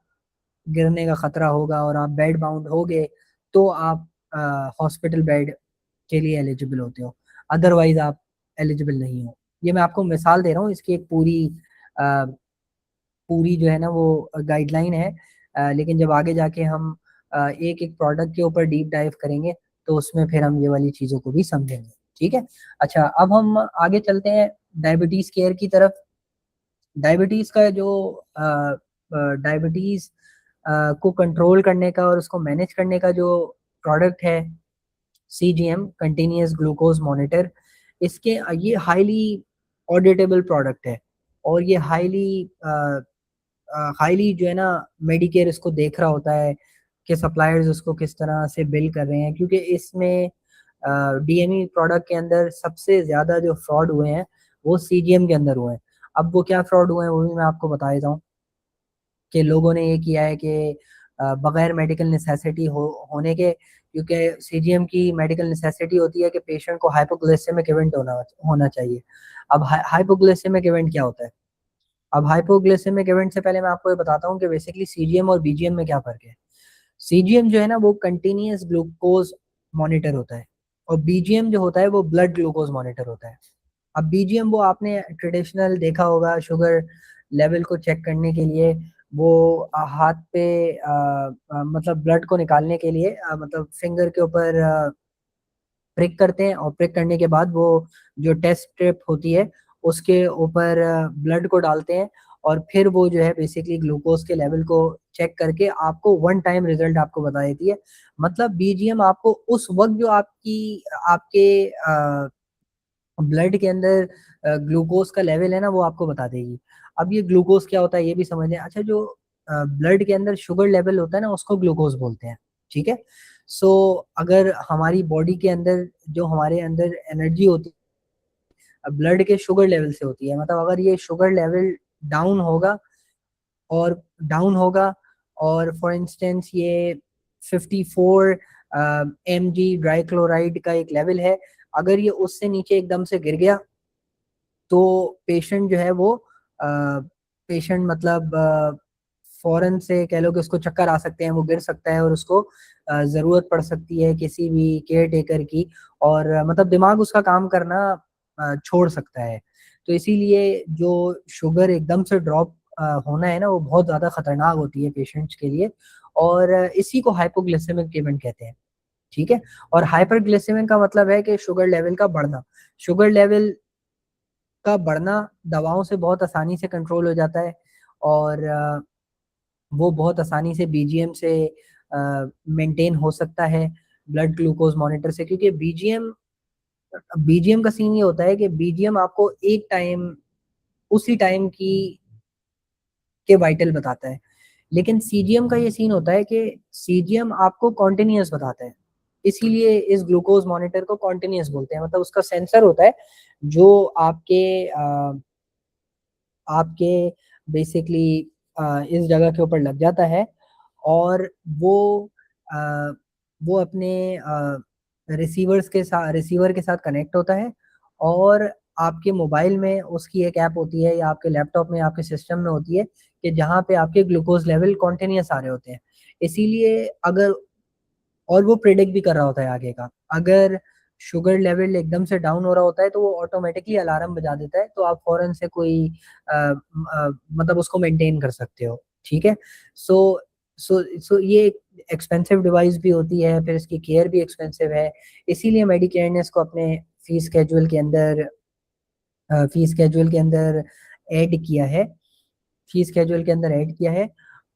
गिरने का खतरा होगा और आप बेड बाउंड होगे, तो आप हॉस्पिटल बेड के लिए एलिजिबल होते हो, अदरवाइज आप एलिजिबल नहीं हो। ये मैं आपको मिसाल दे रहा हूँ, इसकी एक पूरी जो है ना वो गाइडलाइन है। लेकिन जब आगे जाके हम एक एक प्रोडक्ट के ऊपर डीप डाइव करेंगे तो उसमें फिर हम ये वाली चीज़ों को भी समझेंगे। ठीक है। अच्छा, अब हम आगे चलते हैं डायबिटीज़ केयर की तरफ। डायबिटीज़ का जो डायबिटीज़ को कंट्रोल करने का और उसको मैनेज करने का जो प्रोडक्ट है, CGM कंटिन्यूस ग्लूकोज मॉनिटर, इसके ये हाईली ऑडिटेबल प्रोडक्ट है, और ये हाईली जो है ना मेडिकेयर इसको देख रहा होता है कि सप्लायर्स उसको किस तरह से बिल कर रहे हैं, क्योंकि इसमें DME प्रोडक्ट के अंदर सबसे ज़्यादा जो फ्रॉड हुए हैं वो CGM के अंदर हुए हैं। अब वो क्या फ्रॉड हुए हैं वो भी मैं आपको बता देता हूँ कि लोगों ने ये किया है कि बगैर मेडिकल नेसेसिटी होने के, क्योंकि CGM की मेडिकल नेसेसिटी होती है कि पेशेंट को हाइपोग्लाइसेमिक इवेंट होना चाहिए। अब हाइपोग्लाइसेमिक इवेंट क्या होता है? अब हाइपोग्लाइसेमिक इवेंट से पहले मैं आपको ये बताता हूँ कि बेसिकली CGM और BGM में क्या फ़र्क है। CGM जो है ना वो कंटिन्यूस ग्लूकोज मॉनिटर होता है, और BGM जो होता है वो ब्लड ग्लूकोज मॉनिटर होता है। अब BGM वो आपने ट्रेडिशनल देखा होगा, शुगर लेवल को चेक करने के लिए वो हाथ पे मतलब ब्लड को निकालने के लिए मतलब फिंगर के ऊपर प्रिक करते हैं, और प्रिक करने के बाद वो जो टेस्ट स्ट्रिप होती है उसके ऊपर ब्लड को डालते हैं, और फिर वो जो है बेसिकली ग्लूकोज के लेवल को चेक करके आपको वन टाइम रिजल्ट आपको बता देती है। मतलब BGM आपको उस वक्त जो आपके ब्लड के अंदर ग्लूकोज का लेवल है ना वो आपको बता देगी। अब ये ग्लूकोज क्या होता है ये भी समझ लें। अच्छा, जो ब्लड के अंदर शुगर लेवल होता है ना उसको ग्लूकोज बोलते हैं। ठीक है। सो अगर हमारी बॉडी के अंदर जो हमारे अंदर एनर्जी होती है ब्लड के शुगर लेवल से होती है, मतलब अगर ये शुगर लेवल डाउन होगा डाउन होगा और फॉर इंस्टेंस ये 54 mg ड्राई क्लोराइड का एक लेवल है, अगर ये उससे नीचे एकदम से गिर गया तो पेशेंट जो है वो पेशेंट मतलब फौरन से कह लो कि उसको चक्कर आ सकते हैं, वो गिर सकता है और उसको ज़रूरत पड़ सकती है किसी भी केयर टेकर की, और मतलब दिमाग उसका काम करना छोड़ सकता है। तो इसीलिए जो शुगर एकदम से ड्रॉप होना है ना वो बहुत ज़्यादा खतरनाक होती है पेशेंट्स के लिए, और इसी को हाइपोग्लिसेमिक इवेंट कहते हैं। ठीक है। और हाइपरग्लिसेमिक का मतलब है कि शुगर लेवल का बढ़ना। शुगर लेवल का बढ़ना दवाओं से बहुत आसानी से कंट्रोल हो जाता है, और वो बहुत आसानी से BGM से मेंटेन हो सकता है, ब्लड ग्लूकोज मॉनिटर से। क्योंकि बीजीएम का सीन ये होता है कि BGM आपको एक टाइम, उसी टाइम के वाइटल बताता है। लेकिन सीजीएम का ये सीन होता है कि सीजीएम आपको कॉन्टिन्यूस बताता है, इसीलिए इस ग्लूकोज मॉनिटर को कॉन्टिन्यूस बोलते हैं। मतलब उसका सेंसर होता है जो आपके बेसिकली इस जगह के ऊपर लग जाता है, और वो आ, वो अपने रिसीवर के साथ कनेक्ट होता है, और आपके मोबाइल में उसकी एक ऐप होती है, या आपके लैपटॉप में, आपके सिस्टम में होती है, कि जहाँ पे आपके ग्लूकोज लेवल कॉन्टिन्यूस आ रहे होते हैं। इसीलिए अगर, और वो प्रिडिक्ट भी कर रहा होता है आगे का, अगर शुगर लेवल एकदम से डाउन हो रहा होता है तो वो ऑटोमेटिकली अलार्म बजा देता है, तो आप फौरन से कोई मतलब उसको मेंटेन कर सकते हो। ठीक है। सो सो ये एक्सपेंसिव डिवाइस भी होती है, फिर इसकी केयर भी एक्सपेंसिव है। इसीलिए मेडिकेयर ने इसको अपने फीस स्केड्यूल के अंदर ऐड किया है, फीस स्केड्यूल के अंदर ऐड किया है।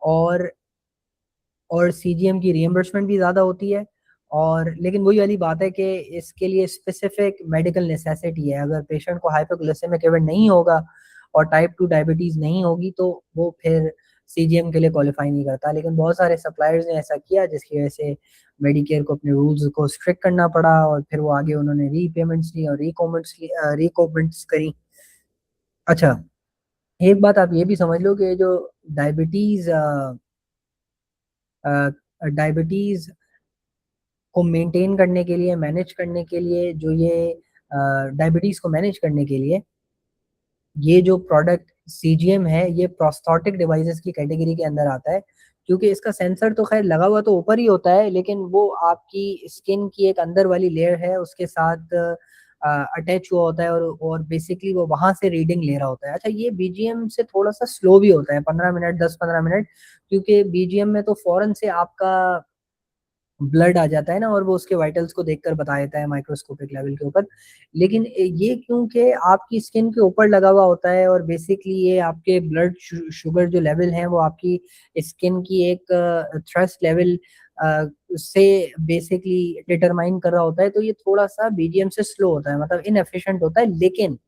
और सीजीएम की रिएम्बर्समेंट भी ज़्यादा होती है। और लेकिन वही वाली बात है कि इसके लिए स्पेसिफिक मेडिकल नेसेसिटी है। अगर पेशेंट को हाइपोग्लिसेमिक इवेंट नहीं होगा और टाइप 2 डायबिटीज़ नहीं होगी तो वो फिर सीजीएम के लिए क्वालिफाई नहीं करता। लेकिन बहुत सारे सप्लायर्स ने ऐसा किया जिसकी वजह से मेडिकेयर को अपने रूल्स को स्ट्रिक्ट करना पड़ा, और फिर वो आगे उन्होंने रीपेमेंट्स ली और रिकमेंड्स करी। अच्छा, एक बात आप ये भी समझ लो कि जो डायबिटीज़ डायबिटीज़ को मेंटेन करने के लिए, मैनेज करने के लिए, जो ये डायबिटीज को मैनेज करने के लिए ये जो प्रोडक्ट सीजीएम है, ये प्रोस्थेटिक डिवाइसेस की कैटेगरी के अंदर आता है। क्योंकि इसका सेंसर तो खैर लगा हुआ तो ऊपर ही होता है, लेकिन वो आपकी स्किन की एक अंदर वाली लेयर है उसके साथ अटैच हुआ होता है, और बेसिकली वो वहां से रीडिंग ले रहा होता है। अच्छा, ये बीजीएम से थोड़ा सा स्लो भी होता है, 15 मिनट, 10-15 मिनट, क्योंकि बीजीएम में तो फौरन से आपका ब्लड आ जाता है ना, और वो उसके वाइटल्स को देखकर बता देता है माइक्रोस्कोपिक लेवल के ऊपर। लेकिन ये क्योंकि आपकी स्किन के ऊपर लगा हुआ होता है, और बेसिकली ये आपके ब्लड शुगर जो लेवल है वो आपकी स्किन की एक थ्रस्ट लेवल से बेसिकली डिटरमाइन कर रहा होता है, तो ये थोड़ा सा बीजीएम से स्लो होता है, मतलब इनएफिशिएंट होता है। लेकिन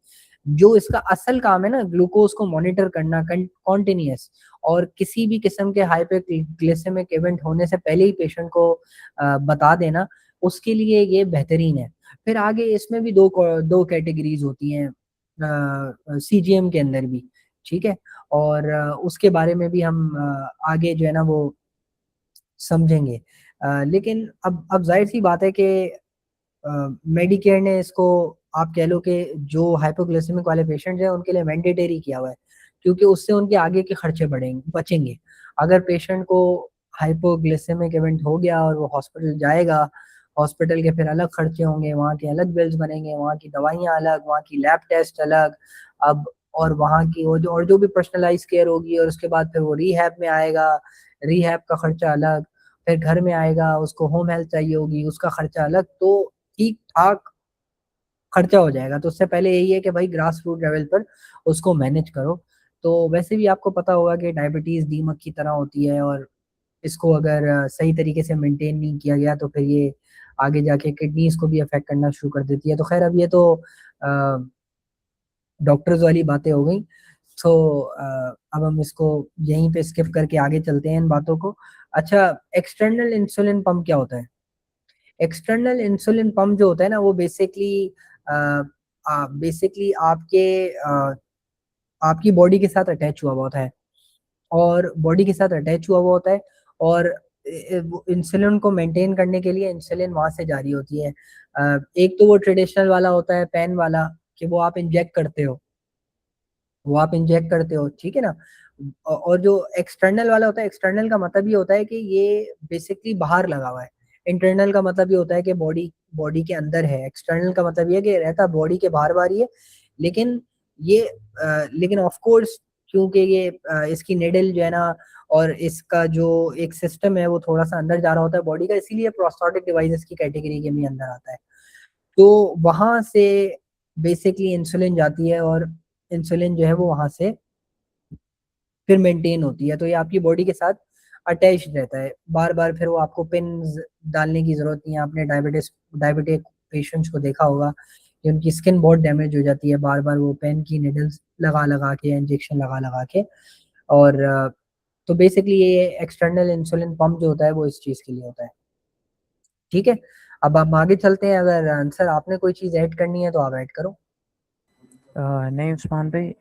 जो इसका असल काम है ना, ग्लूकोज को मॉनिटर करना कॉन्टिन्यूस, और किसी भी किस्म के हाइपरग्लिसेमिक इवेंट होने से पहले ही पेशेंट को बता देना, उसके लिए ये बेहतरीन है। फिर आगे इसमें भी दो कैटेगरीज होती हैं सीजीएम के अंदर भी। ठीक है। और उसके बारे में भी हम आगे जो है ना वो समझेंगे। लेकिन अब जाहिर सी बात है कि मेडिकेयर ने इसको, आप कह लो कि जो हाइपोग्लिसेमिक वाले पेशेंट हैं उनके लिए मैंडेटरी किया हुआ है, क्योंकि उससे उनके आगे के खर्चे बचेंगे। अगर पेशेंट को हाइपोग्लिसेमिक इवेंट हो गया और वो हॉस्पिटल जाएगा, हॉस्पिटल के फिर अलग खर्चे होंगे, वहाँ के अलग बिल्स बनेंगे, वहाँ की दवाइयाँ अलग, वहाँ की लैब टेस्ट अलग। अब और वहाँ की जो भी पर्सनलाइज केयर होगी, और उसके बाद फिर वो रिहैब में आएगा, रिहैब का खर्चा अलग। फिर घर में आएगा, उसको होम हेल्थ चाहिए होगी, उसका खर्चा अलग। तो ठीक ठाक खर्चा हो जाएगा। तो उससे पहले यही है कि भाई ग्रास रूट लेवल पर उसको मैनेज करो। तो वैसे भी आपको पता होगा कि डायबिटीज दीमक की तरह होती है, और इसको अगर सही तरीके से मेंटेन नहीं किया गया तो फिर ये आगे जाके किडनीज को भी अफेक्ट करना शुरू कर देती है। तो खैर, अब ये तो डॉक्टर्स वाली बातें हो गई। तो अब हम इसको यहीं पे स्किप करके आगे चलते हैं इन बातों को। अच्छा, एक्सटर्नल इंसुलिन पंप क्या होता है? एक्सटर्नल इंसुलिन पंप जो होता है ना, वो बेसिकली आपकी बॉडी के साथ अटैच हुआ हुआ होता है, और बॉडी के साथ अटैच हुआ हुआ होता है। और इंसुलिन को मेंटेन करने के लिए इंसुलिन वहां से जारी होती है। एक तो वो ट्रेडिशनल वाला होता है, पेन वाला, कि वो आप इंजेक्ट करते हो, ठीक है ना। और जो एक्सटर्नल वाला होता है, एक्सटर्नल का मतलब ये होता है कि ये बेसिकली बाहर लगा हुआ है। इंटरनल का मतलब ये होता है कि बॉडी बॉडी के अंदर है। एक्सटर्नल का मतलब ये कि रहता बॉडी के बाहर बाहर ही है। लेकिन ये लेकिन ऑफ कोर्स, क्योंकि ये इसकी निडल जो है ना, और इसका जो एक सिस्टम है वो थोड़ा सा अंदर जा रहा होता है बॉडी का, इसीलिए प्रोस्थेटिक डिवाइसेस की कैटेगरी के भी अंदर आता है। तो वहां से बेसिकली इंसुलिन जाती है, और इंसुलिन जो है वो वहां से फिर मेंटेन होती है। तो ये आपकी बॉडी के साथ अटैच रहता है बार बार। फिर वो आपको पिन डालने की जरूरत नहीं है। आपने डायबिटिक पेशेंट्स को देखा होगा कि उनकी स्किन बहुत डैमेज हो जाती है, बार बार वो पेन की निडल्स लगा लगा के, इंजेक्शन लगा लगा के। और तो बेसिकली ये एक्सटर्नल इंसुलिन पंप जो होता है वो इस चीज़ के लिए होता है। ठीक है, अब हम आगे चलते हैं। अगर आंसर आपने कोई चीज़ ऐड करनी है तो आप ऐड करो। नहीं उस्मान भाई,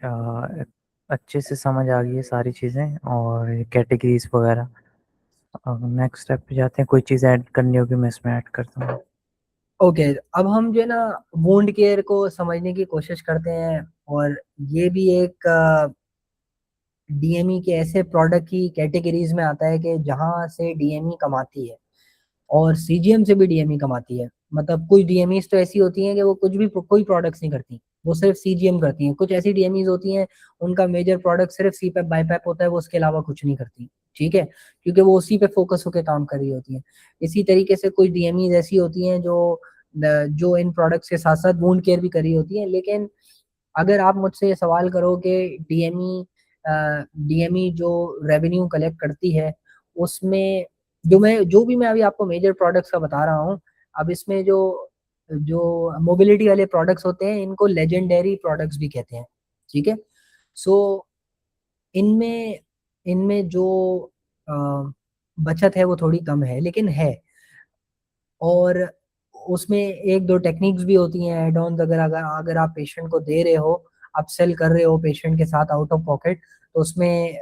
अच्छे से समझ आ गई है सारी चीज़ें और कैटेगरीज वगैरह। नेक्स्ट स्टेप पे जाते हैं, कोई चीज़ ऐड करनी होगी मैं इसमें ऐड करता हूँ। ओके, अब हम जो है ना वुंड केयर को समझने की कोशिश करते हैं, और ये भी एक डीएमई के ऐसे प्रोडक्ट की कैटेगरीज में आता है कि जहां से डीएमई कमाती है, और सीजीएम से भी डीएमई कमाती है। मतलब कुछ डीएमईज तो ऐसी होती हैं कि वो कुछ भी कोई प्रोडक्ट्स नहीं करती, वो सिर्फ सीजीएम करती हैं। कुछ ऐसी डीएमईज होती हैं उनका मेजर प्रोडक्ट सिर्फ सीपैप बाईपैप होता है, वो उसके अलावा कुछ नहीं करती। ठीक है, क्योंकि वो उसी पे फोकस होकर काम कर रही होती हैं। इसी तरीके से कुछ डीएमईज ऐसी होती हैं जो इन प्रोडक्ट्स के साथ साथ वुंड केयर भी कर रही होती हैं। लेकिन अगर आप मुझसे ये सवाल करो कि डीएमई जो रेवेन्यू कलेक्ट करती है, उसमें जो भी मैं अभी आपको मेजर प्रोडक्ट्स का बता रहा हूँ, अब इसमें जो जो मोबिलिटी वाले प्रोडक्ट्स होते हैं इनको लेजेंडरी प्रोडक्ट्स भी कहते हैं। ठीक है, सो इनमें इनमें जो अ, बचत है वो थोड़ी कम है, लेकिन है। और उसमें एक दो टेक्निक्स भी होती हैं एड ऑन। अगर अगर अगर आप पेशेंट को दे रहे हो, अपसेल कर रहे हो पेशेंट के साथ आउट ऑफ पॉकेट, तो उसमें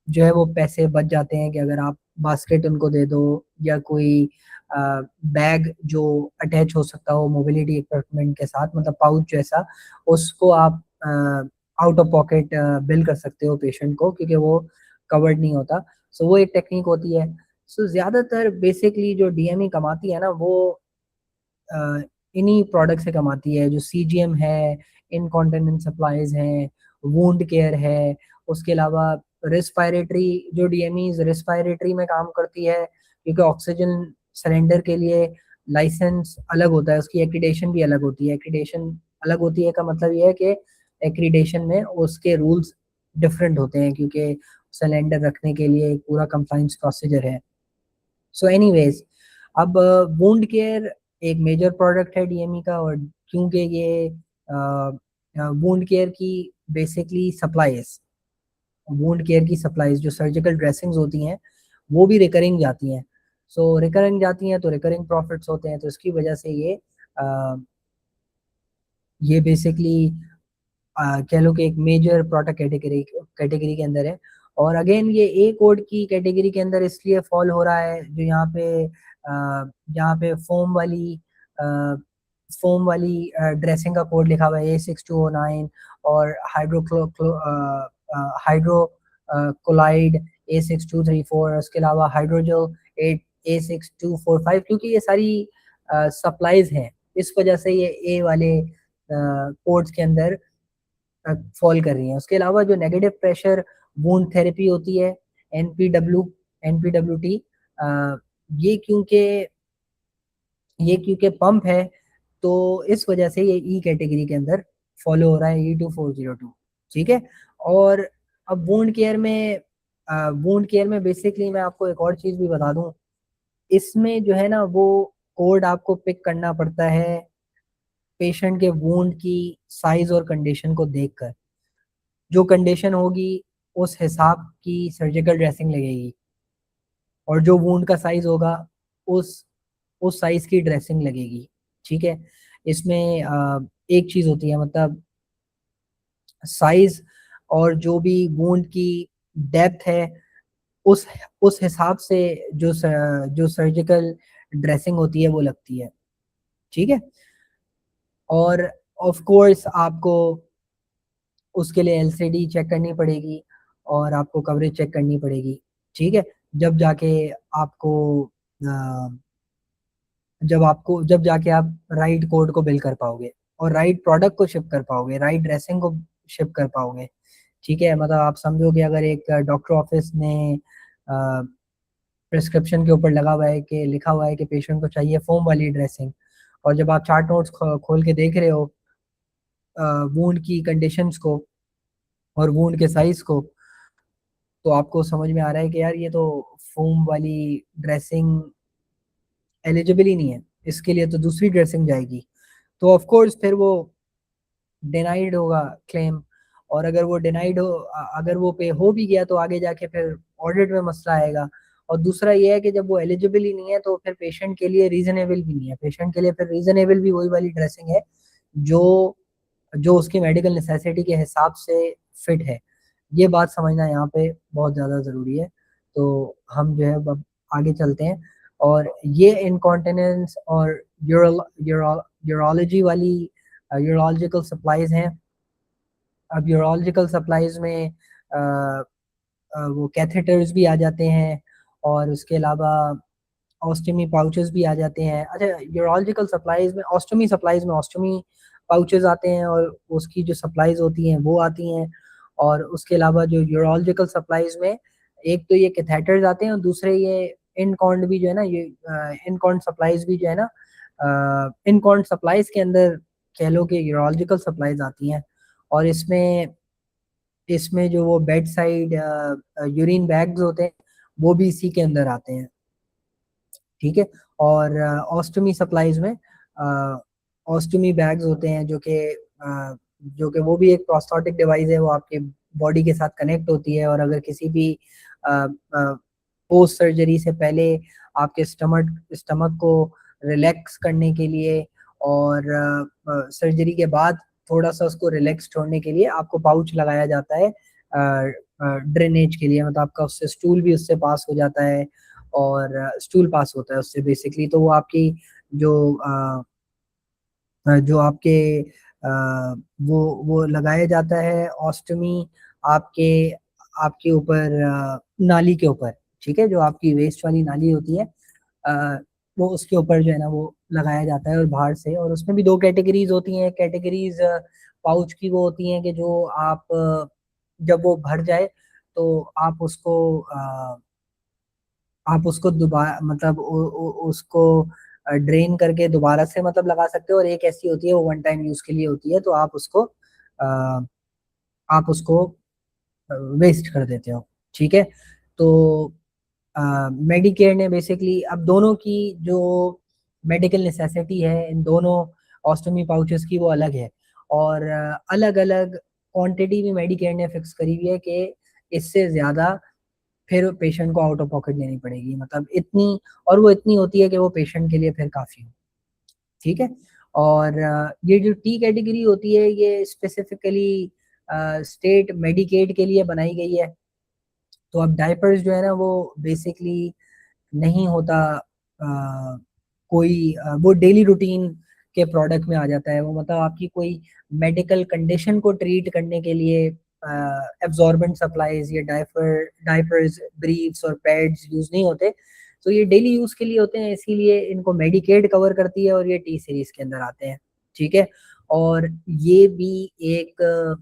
जो है वो पैसे बच जाते हैं कि अगर आप बास्केट उनको दे दो, या कोई बैग जो अटैच हो सकता हो मोबिलिटी इक्विपमेंट के साथ, मतलब पाउच जैसा, उसको आप आउट ऑफ पॉकेट बिल कर सकते हो पेशेंट को, क्योंकि वो कवर्ड नहीं होता। सो वो एक टेक्निक होती है। सो ज्यादातर बेसिकली जो डीएमई कमाती है ना, वो अ, इन्हीं प्रोडक्ट से कमाती है, जो सीजीएम है, इनकॉन्टिनेंस सप्लाईज हैं, वुंड केयर है। उसके अलावा रिस्पायरेटरी, जो डीएमई रिस्पायरेटरी में काम करती है, क्योंकि ऑक्सीजन सिलेंडर के लिए लाइसेंस अलग होता है, उसकी एक्रीडेशन भी अलग होती है। एक्रीडेशन अलग होती है का मतलब ये है कि एक्रीडेशन में उसके रूल्स डिफरेंट होते हैं, क्योंकि सिलेंडर रखने के लिए एक पूरा कंप्लाइंस प्रोसीजर है। सो एनीवेज, अब वुंड केयर एक मेजर प्रोडक्ट है डीएमई का, और क्योंकि ये वुंड केयर की बेसिकली सप्लाईज, वुंड केयर की सप्लाईज जो सर्जिकल ड्रेसिंग्स होती हैं वो भी रिकरिंग जाती हैं। सो रिकरिंग जाती हैं तो रिकरिंग प्रॉफिट्स होते हैं, तो इसकी वजह से ये बेसिकली कह लो कि एक मेजर प्रोडक्ट कैटेगरी कैटेगरी के अंदर है। और अगेन ये ए कोड की कैटेगरी के अंदर इसलिए फॉल हो रहा है, जो यहाँ पे फोम वाली ड्रेसिंग का कोड लिखा हुआ है A6209, और हाइड्रो कोलाइड A6234, उसके अलावा हाइड्रोजल 8A6245, क्योंकि ये सारी सप्लाईज हैं, इस वजह से ये ए वाले कोड्स के अंदर फॉल कर रही हैं। उसके अलावा जो नेगेटिव प्रेशर वुंड थेरेपी होती है, एनपीडब्ल्यू एनपीडब्ल्यूटी, ये क्योंकि ये क्योंकि पंप है, तो इस वजह से ये ई कैटेगरी के अंदर फॉलो हो रहा है, E2402। ठीक है, और अब वुंड केयर में बेसिकली मैं आपको एक और चीज भी बता दूं, इसमें जो है ना वो कोड आपको पिक करना पड़ता है पेशेंट के वुंड की साइज और कंडीशन को देखकर। जो कंडीशन होगी उस हिसाब की सर्जिकल ड्रेसिंग लगेगी, और जो वुंड का साइज होगा उस उस साइज की ड्रेसिंग लगेगी। ठीक है, इसमें एक चीज होती है, मतलब साइज और जो भी वुंड की डेप्थ है, उस उस हिसाब से जो सर्जिकल ड्रेसिंग होती है वो लगती है। ठीक है, और ऑफ कोर्स आपको उसके लिए एलसीडी चेक करनी पड़ेगी, और आपको कवरेज चेक करनी पड़ेगी। ठीक है, जब जाके आपको जब जाके आप राइट कोड को बिल कर पाओगे, और राइट प्रोडक्ट को शिप कर पाओगे, राइट ड्रेसिंग को शिप कर पाओगे। ठीक है, मतलब आप समझोगे अगर एक डॉक्टर ऑफिस ने प्रिस्क्रिप्शन के ऊपर लगा हुआ है कि लिखा हुआ है कि पेशेंट को चाहिए फोम वाली ड्रेसिंग, और जब आप चार्ट नोट्स खोल के देख रहे हो वूंड की कंडीशंस को और वूंड के साइज को, तो आपको समझ में आ रहा है कि यार ये तो फोम वाली ड्रेसिंग एलिजिबल ही नहीं है, इसके लिए तो दूसरी ड्रेसिंग जाएगी। तो ऑफ कोर्स फिर वो डिनाइड होगा क्लेम, और अगर वो डिनाइड हो, अगर वो पे हो भी गया तो आगे जाके फिर ऑडिट में मसला आएगा। और दूसरा ये है कि जब वो एलिजिबल ही नहीं है तो फिर पेशेंट के लिए रीजनेबल भी नहीं है, पेशेंट के लिए फिर रीजनेबल भी वही वाली ड्रेसिंग है जो जो उसकी मेडिकल नेसेसिटी के हिसाब से फिट है। ये बात समझना यहाँ पे बहुत ज़्यादा ज़रूरी है। तो हम जो है अब आगे चलते हैं, और ये इनकॉन्टिनेंस और यूरोलॉजी वाली यूरोलॉजिकल सप्लाईज हैं। अब यूरोलॉजिकल सप्लाईज में वो कैथेटर्स भी आ जाते हैं, और उसके अलावा ऑस्टमी पाउचेस भी आ जाते हैं। अच्छा, यूरोलॉजिकल सप्लाईज में ऑस्टमी पाउचेस आते हैं, और उसकी जो सप्लाईज होती हैं वो आती हैं। और उसके अलावा जो यूरोलॉजिकल सप्लाईज में एक तो ये कैथेटर्स आते हैं, और दूसरे ये इनकॉन्ड भी जो है ना, ये इनकॉन्ड सप्लाईज भी जो है ना, इनकॉन्ड सप्लाईज के अंदर कह लो कि यूरोलॉजिकल सप्लाईज आती हैं। और इसमें इसमें जो वो बेड साइड यूरिन बैग्स होते हैं वो भी इसी के अंदर आते हैं, ठीक है। और ऑस्टमी सप्लाईज में ऑस्टमी बैग्स होते हैं जो कि वो भी एक प्रोस्थेटिक डिवाइस है, वो आपके बॉडी के साथ कनेक्ट होती है। और अगर किसी भी पोस्ट सर्जरी से पहले आपके स्टमक को रिलैक्स करने के लिए, और सर्जरी के बाद थोड़ा सा उसको रिलैक्स छोड़ने के लिए आपको पाउच लगाया जाता है ड्रेनेज के लिए, मतलब आपका उससे स्टूल भी उससे पास हो जाता है, और स्टूल पास होता है उससे बेसिकली। तो वो आपकी जो जो आपके वो लगाया जाता है ऑस्टमी आपके आपके ऊपर, नाली के ऊपर, ठीक है, जो आपकी वेस्ट वाली नाली होती है, अ, वो उसके ऊपर जो है ना वो लगाया जाता है, और बाहर से। और उसमें भी दो कैटेगरीज होती हैं। कैटेगरीज पाउच की वो होती हैं कि जो आप जब वो भर जाए तो आप उसको दोबारा, मतलब उसको ड्रेन करके दोबारा से मतलब लगा सकते हो। और एक ऐसी होती है वो वन टाइम यूज के लिए होती है, तो अ, आप उसको वेस्ट कर देते हो, ठीक है। तो मेडिकेयर ने बेसिकली अब दोनों की जो मेडिकल नेसेसिटी है इन दोनों ऑस्टमी पाउचेस की वो अलग है, और अलग अलग क्वांटिटी भी मेडिकेयर ने फिक्स करी हुई है कि इससे ज़्यादा फिर पेशेंट को आउट ऑफ पॉकेट लेनी पड़ेगी, मतलब इतनी, और वो इतनी होती है कि वो पेशेंट के लिए फिर काफ़ी हो, ठीक है। और ये जो टी कैटेगरी होती है ये स्पेसिफिकली स्टेट मेडिकेड के लिए बनाई गई है। तो अब डायपर्स जो है ना वो बेसिकली नहीं होता, वो डेली रूटीन के प्रोडक्ट में आ जाता है। वो मतलब आपकी कोई मेडिकल कंडीशन को ट्रीट करने के लिए एब्जॉर्बेंट सप्लाईज, ये डायपर्स, ब्रीफ्स और पैड्स यूज नहीं होते। तो ये डेली यूज के लिए होते हैं, इसीलिए इनको मेडिकेड कवर करती है, और ये टी सीरीज के अंदर आते हैं, ठीक है। और ये भी एक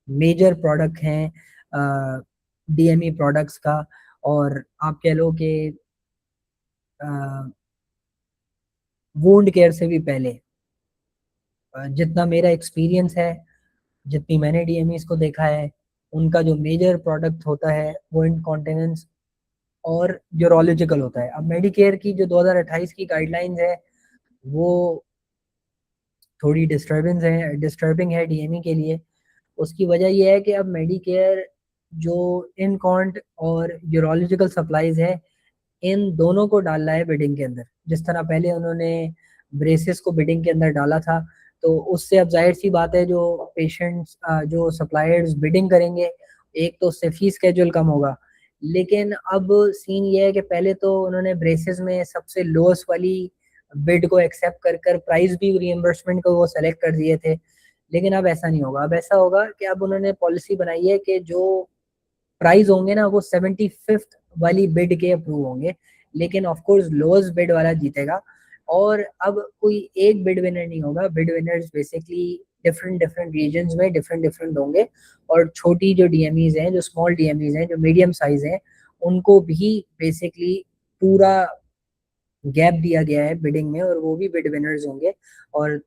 मेजर प्रोडक्ट हैं डीएमई प्रोडक्ट्स का। और आप कह लो कि वुंड केयर से भी पहले जितना मेरा एक्सपीरियंस है, जितनी मैंने डीएमईस को देखा है, उनका जो मेजर प्रोडक्ट होता है वो इनकॉन्टिनेंस और यूरोलॉजिकल होता है। अब मेडिकेयर की जो 2028 की गाइडलाइंस है वो थोड़ी डिस्टर्बिंग है डीएमई के लिए। उसकी वजह यह है कि अब मेडिकेयर जो इनकॉन्ट और यूरोलॉजिकल सप्लाईज है इन दोनों को डाल रहा है बिडिंग के अंदर। जिस तरह पहले उन्होंने ब्रेसेस को बिडिंग के अंदर डाला था, तो उससे अब जाहिर सी बात है जो पेशेंट्स जो सप्लायर्स बिडिंग करेंगे, एक तो उससे फीस स्केड्यूल कम होगा। लेकिन अब सीन ये है कि पहले तो उन्होंने ब्रेसेस में सबसे लोएस्ट वाली बिड को एक्सेप्ट कर कर प्राइस भी रिइम्बर्समेंट को वो सेलेक्ट कर दिए थे। लेकिन अब ऐसा नहीं होगा। अब ऐसा होगा कि अब उन्होंने पॉलिसी बनाई है कि जो प्राइस होंगे ना वो 75th वाली बिड के अप्रूव होंगे, लेकिन ऑफ कोर्स लोएस्ट बिड वाला जीतेगा। और अब कोई एक बिड विनर नहीं होगा, bid winners basically different different reasons में डिफरेंट डिफरेंट होंगे। और छोटी जो डीएमईज हैं, जो स्मॉल डीएमईज हैं, जो मीडियम साइज हैं, उनको भी बेसिकली पूरा गैप दिया गया है बिडिंग में, और वो भी बिड विनर्स होंगे। और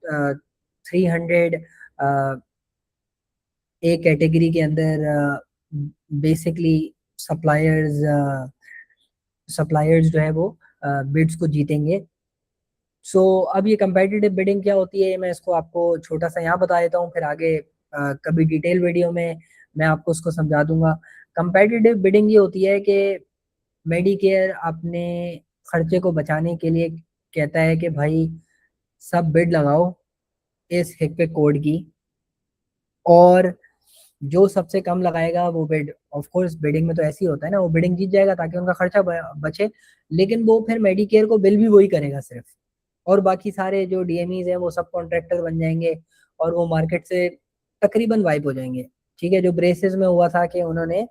300 ए कैटेगरी के अंदर बेसिकली सप्लायर्स सप्लायर्स जो है वो बिड्स को जीतेंगे। सो अब ये कंपेटिटिव बिडिंग क्या होती है, मैं इसको आपको छोटा सा यहाँ बता देता हूँ, फिर आगे कभी डिटेल वीडियो में मैं आपको उसको समझा दूंगा। कंपेटिटिव बिडिंग ये होती है कि मेडिकेयर अपने खर्चे को बचाने के लिए कहता है कि भाई सब बिड लगाओ इस हिक कोड की, और जो सबसे कम लगाएगा वो बिड, ऑफ कोर्स बिडिंग में तो ऐसे ही होता है ना, वो बिडिंग जीत जाएगा ताकि उनका खर्चा बचे, लेकिन वो फिर मेडिकेयर को बिल भी वही करेगा सिर्फ, और बाकी सारे जो डीएमईज हैं वो सब कॉन्ट्रैक्टर बन जाएंगे और वो मार्केट से तकरीबन वाइप हो जाएंगे। ठीक है, जो ब्रेसेस में हुआ था कि उन्होंने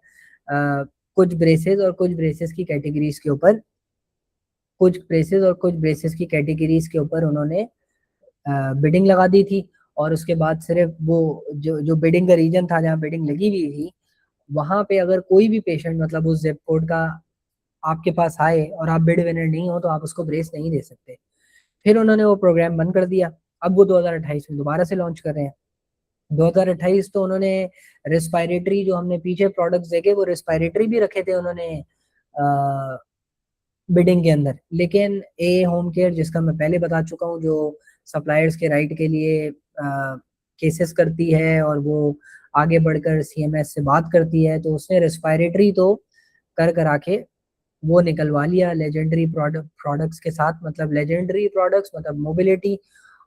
कुछ ब्रेसेस और कुछ ब्रेसेस की कैटेगरीज के ऊपर उन्होंने बिडिंग लगा दी थी, और उसके बाद सिर्फ वो जो बिडिंग का रीजन था जहाँ बिडिंग लगी हुई थी, वहां पे अगर कोई भी पेशेंट मतलब उस जिप कोड का आपके पास आए और आप बिड विनर नहीं हो तो आप उसको ब्रेस नहीं दे सकते। फिर उन्होंने वो प्रोग्राम बंद कर दिया। अब वो 2028 में दोबारा से लॉन्च कर रहे हैं। 2028 तो उन्होंने रेस्पायरेटरी, जो हमने पीछे प्रोडक्ट्स देखे वो रेस्पायरेटरी भी रखे थे उन्होंने बिडिंग के अंदर, लेकिन ए होम केयर, जिसका मैं पहले बता चुका हूँ, जो सप्लायर्स के राइट के लिए केसेस करती है और वो आगे बढ़कर सीएमएस से बात करती है, तो उसने रेस्पायरेटरी तो कर करा के वो निकलवा लिया लेजेंडरी प्रोडक्ट्स के साथ, मतलब लेजेंडरी प्रोडक्ट्स मतलब मोबिलिटी,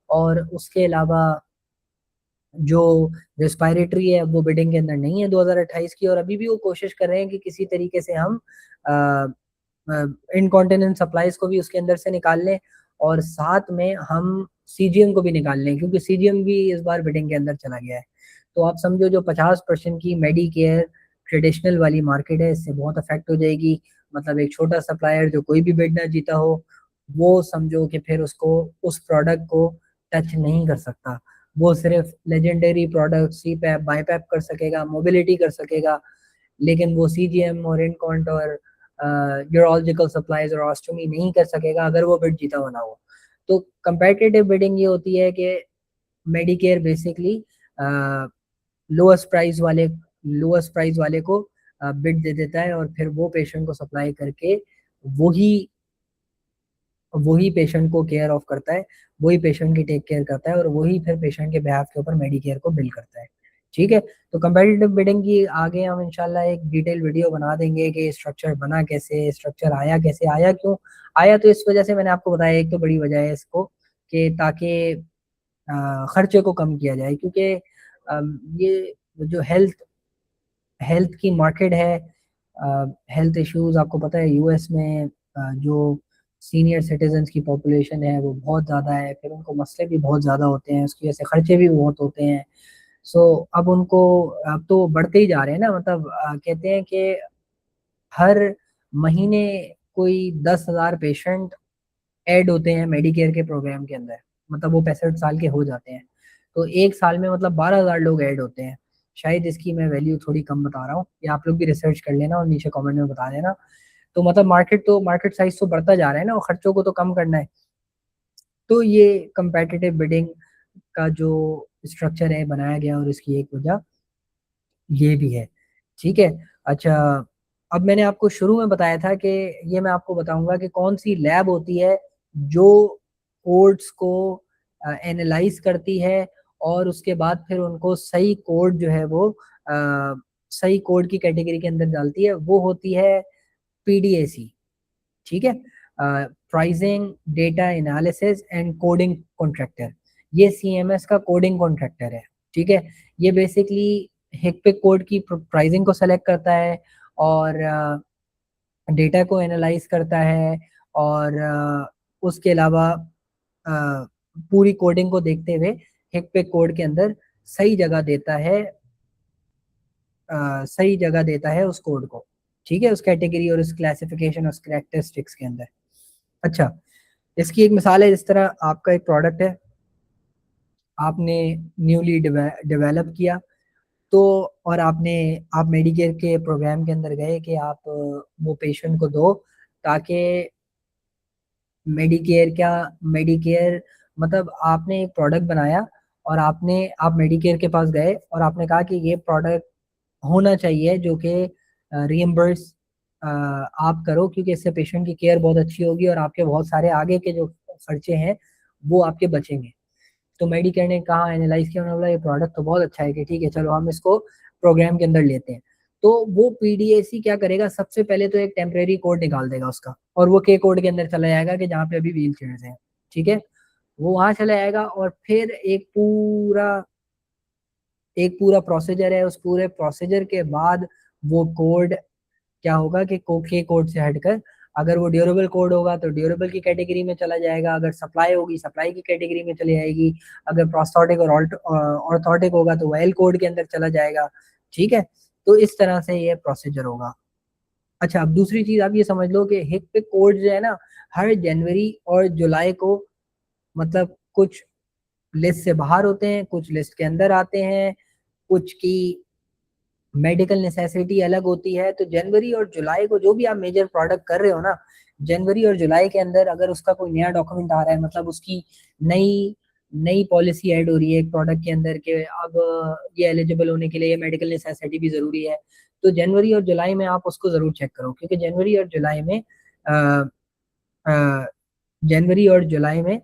और उसके अलावा जो रेस्पायरेटरी है वो बिडिंग के अंदर नहीं है 2028 की, और अभी भी वो कोशिश कर रहे हैं कि किसी तरीके से हम इनकॉन्टिनेंट सप्लाईज को भी उसके अंदर से निकाल लें, और साथ में हम सीजीएम को भी निकाल लें, क्योंकि सीजीएम भी इस बार बिडिंग के अंदर चला गया है। तो आप समझो जो 50% की मेडिकेयर ट्रेडिशनल वाली मार्केट है, इससे बहुत अफेक्ट हो जाएगी। मतलब एक छोटा सप्लायर जो कोई भी बिड ना जीता हो, वो समझो कि फिर उसको उस प्रोडक्ट को टच नहीं कर सकता। वो सिर्फ legendary product CPAP BiPAP कर सकेगा, मोबिलिटी कर सकेगा, लेकिन वो सीजीएम और इनकॉन्ट और यूरोलॉजिकल सप्लाईज और ऑस्टोमी नहीं कर सकेगा अगर वो बिड जीता होना हो। तो कंपेटिटिव बिडिंग ये होती है कि मेडिकेयर बेसिकली लोएस्ट प्राइस वाले को बिड दे देता है, और फिर वो पेशेंट को सप्लाई करके वही वही पेशेंट को केयर ऑफ करता है, वही पेशेंट की टेक केयर करता है, और वही फिर पेशेंट के बिहाफ के ऊपर मेडिकेयर को बिल करता है। ठीक है, तो कंपेटिटिव बिडिंग की आगे हम इंशाल्लाह एक डिटेल वीडियो बना देंगे कि स्ट्रक्चर बना कैसे, स्ट्रक्चर आया कैसे, आया क्यों आया, तो इस वजह से मैंने आपको बताया, एक तो बड़ी वजह है इसको कि ताकि खर्चे को कम किया जाए, क्योंकि ये जो हेल्थ की मार्केट है, हेल्थ इश्यूज आपको पता है यूएस में जो सीनियर सिटीजन्स की पॉपुलेशन है वो बहुत ज़्यादा है, फिर उनको मसले भी बहुत ज़्यादा होते हैं, उसकी वजह से खर्चे भी बहुत होते हैं। सो अब उनको, अब तो बढ़ते ही जा रहे हैं ना, मतलब कहते हैं कि हर महीने कोई 10,000 पेशेंट ऐड होते हैं मेडिकेयर के प्रोग्राम के अंदर, मतलब वो 65 साल के हो जाते हैं, तो एक साल में मतलब 12,000 लोग ऐड होते हैं। शायद इसकी मैं वैल्यू थोड़ी कम बता रहा हूँ, या आप लोग भी रिसर्च कर लेना और नीचे कमेंट में बता देना। तो मतलब मार्केट साइज तो बढ़ता जा रहा है ना, और खर्चों को तो कम करना है। तो ये कंपेटिटिव बिडिंग का जो स्ट्रक्चर है बनाया गया, और इसकी एक वजह ये भी है। ठीक है, अच्छा, अब मैंने आपको शुरू में बताया था कि ये मैं आपको बताऊंगा कि कौन सी लैब होती है जो कोड्स को एनालाइज करती है, और उसके बाद फिर उनको सही कोड जो है वो सही कोड की कैटेगरी के अंदर डालती है, वो होती है पीडीएसी। ठीक है, pricing data analysis and coding contractor, ये सीएमएस का कोडिंग कॉन्ट्रैक्टर है। ठीक है, ये बेसिकली हिकपिक कोड की प्राइसिंग को सेलेक्ट करता है, और डेटा को एनालाइज करता है, और उसके अलावा पूरी कोडिंग को देखते हुए हिकपिक कोड के अंदर सही जगह देता है, सही जगह देता है उस कोड को। ठीक है, उस कैटेगरी और उस क्लासिफिकेशन उस कैरेक्टरिस्टिक्स के अंदर। अच्छा, इसकी एक मिसाल है, जिस तरह आपका एक प्रोडक्ट है, आपने न्यूली डेवलप किया, तो और आप मेडिकेयर के प्रोग्राम के अंदर गए कि आप वो पेशेंट को दो, ताकि मेडिकेयर मतलब आपने एक प्रोडक्ट बनाया, और आप मेडिकेयर के पास गए और आपने कहा कि ये प्रोडक्ट होना चाहिए जो कि रीएम्बर्स आप करो, क्योंकि इससे पेशेंट की केयर बहुत अच्छी होगी और आपके बहुत सारे आगे के जो खर्चे हैं वो आपके बचेंगे। तो मेडिकेयर ने कहा, एनालाइज किया, उन्होंने बोला ये प्रोडक्ट तो बहुत अच्छा है, कि ठीक है चलो हम इसको प्रोग्राम के अंदर लेते हैं। तो वो पीडीएसी क्या करेगा, सबसे पहले तो एक टेम्परेरी कोड निकाल देगा उसका, और वो के कोड के अंदर चला जाएगा कि जहाँ पे अभी व्हील चेयर्स हैं, ठीक है, वो वहां चला जाएगा। और फिर एक पूरा प्रोसीजर है, उस पूरे प्रोसीजर के बाद वो कोड क्या होगा कि के कोड से हटकर, अगर वो ड्यूरेबल कोड होगा तो ड्यूरेबल की कैटेगरी में चला जाएगा, अगर सप्लाई होगी सप्लाई की कैटेगरी में चली जाएगी, अगर प्रोस्थेटिक और ऑर्थोटिक होगा तो वेल कोड के अंदर चला जाएगा, ठीक है। तो इस तरह से ये प्रोसीजर होगा। अच्छा, अब दूसरी चीज आप ये समझ लो कि हिप पे कोड जो है ना, हर जनवरी और जुलाई को, मतलब कुछ लिस्ट से बाहर होते हैं, कुछ लिस्ट के अंदर आते हैं, कुछ की मेडिकल नेसेसिटी अलग होती है। तो जनवरी और जुलाई को जो भी आप मेजर प्रोडक्ट कर रहे हो ना, जनवरी और जुलाई के अंदर अगर उसका कोई नया डॉक्यूमेंट आ रहा है, मतलब उसकी नई नई पॉलिसी ऐड हो रही है एक प्रोडक्ट के अंदर के, अब ये एलिजिबल होने के लिए ये मेडिकल नेसेसिटी भी जरूरी है, तो जनवरी और जुलाई में आप उसको जरूर चेक करो, क्योंकि जनवरी और जुलाई में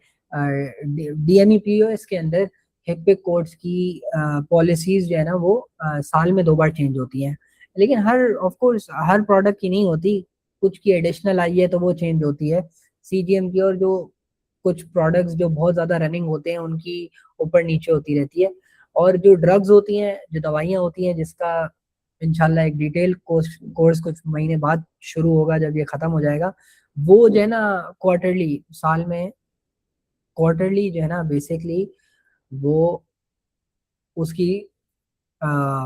डीएमईपीओएस के अंदर हेक्पिक कोड्स की पॉलिसीज जो है ना वो साल में 2 बार चेंज होती हैं। लेकिन ऑफ कोर्स हर प्रोडक्ट की नहीं होती, कुछ की एडिशनल आई है तो वो चेंज होती है। सीजीएम की और जो कुछ प्रोडक्ट्स जो बहुत ज्यादा रनिंग होते हैं उनकी ऊपर नीचे होती रहती है। और जो ड्रग्स होती हैं, जो दवाइयाँ होती हैं, जिसका इंशाल्लाह एक डिटेल कोर्स कुछ महीने बाद शुरू होगा जब ये खत्म हो जाएगा, वो जो है ना क्वार्टरली, साल में क्वार्टरली जो है ना बेसिकली वो उसकी आ,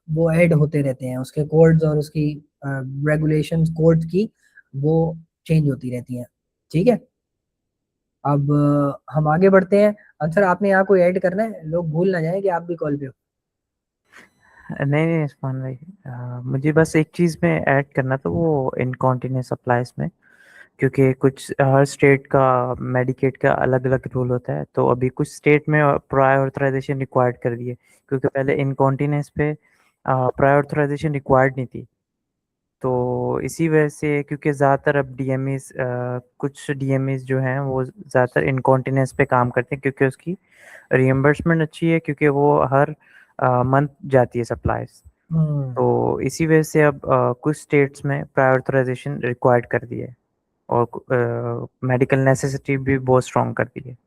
वो ऐड होते रहते हैं, उसके कोड्स और उसकी रेगुलेशंस कोड्स की वो चेंज होती रहती हैं, ठीक है। अब हम आगे बढ़ते हैं। अगर आपने यहाँ कोई ऐड करना है, लोग भूल ना जाए कि आप भी कॉल पे हो। नहीं नहीं उस्मान भाई, मुझे बस एक चीज़ में ऐड करना था, वो इनकॉन्टिन्यूस सप्लाईज में, क्योंकि कुछ हर स्टेट का मेडिकेट का अलग अलग रूल होता है, तो अभी कुछ स्टेट में प्रायर ऑथराइजेशन रिक्वायर्ड कर दिए, क्योंकि पहले इनकॉन्टिनेंस पे प्रायर ऑथराइजेशन रिक्वायर्ड नहीं थी। तो इसी वजह से, क्योंकि ज़्यादातर अब डीएमईज, कुछ डीएमईज जो हैं वो ज़्यादातर इनकॉन्टिनेंस पे काम करते हैं, क्योंकि उसकी रिएम्बर्समेंट अच्छी है, क्योंकि वो हर मंथ जाती है सप्लाईज। तो इसी वजह से अब कुछ स्टेट्स में प्रायर ऑथराइजेशन रिक्वायर्ड कर दिया है, और मेडिकल नेसेसिटी भी बहुत स्ट्रॉन्ग कर दी है।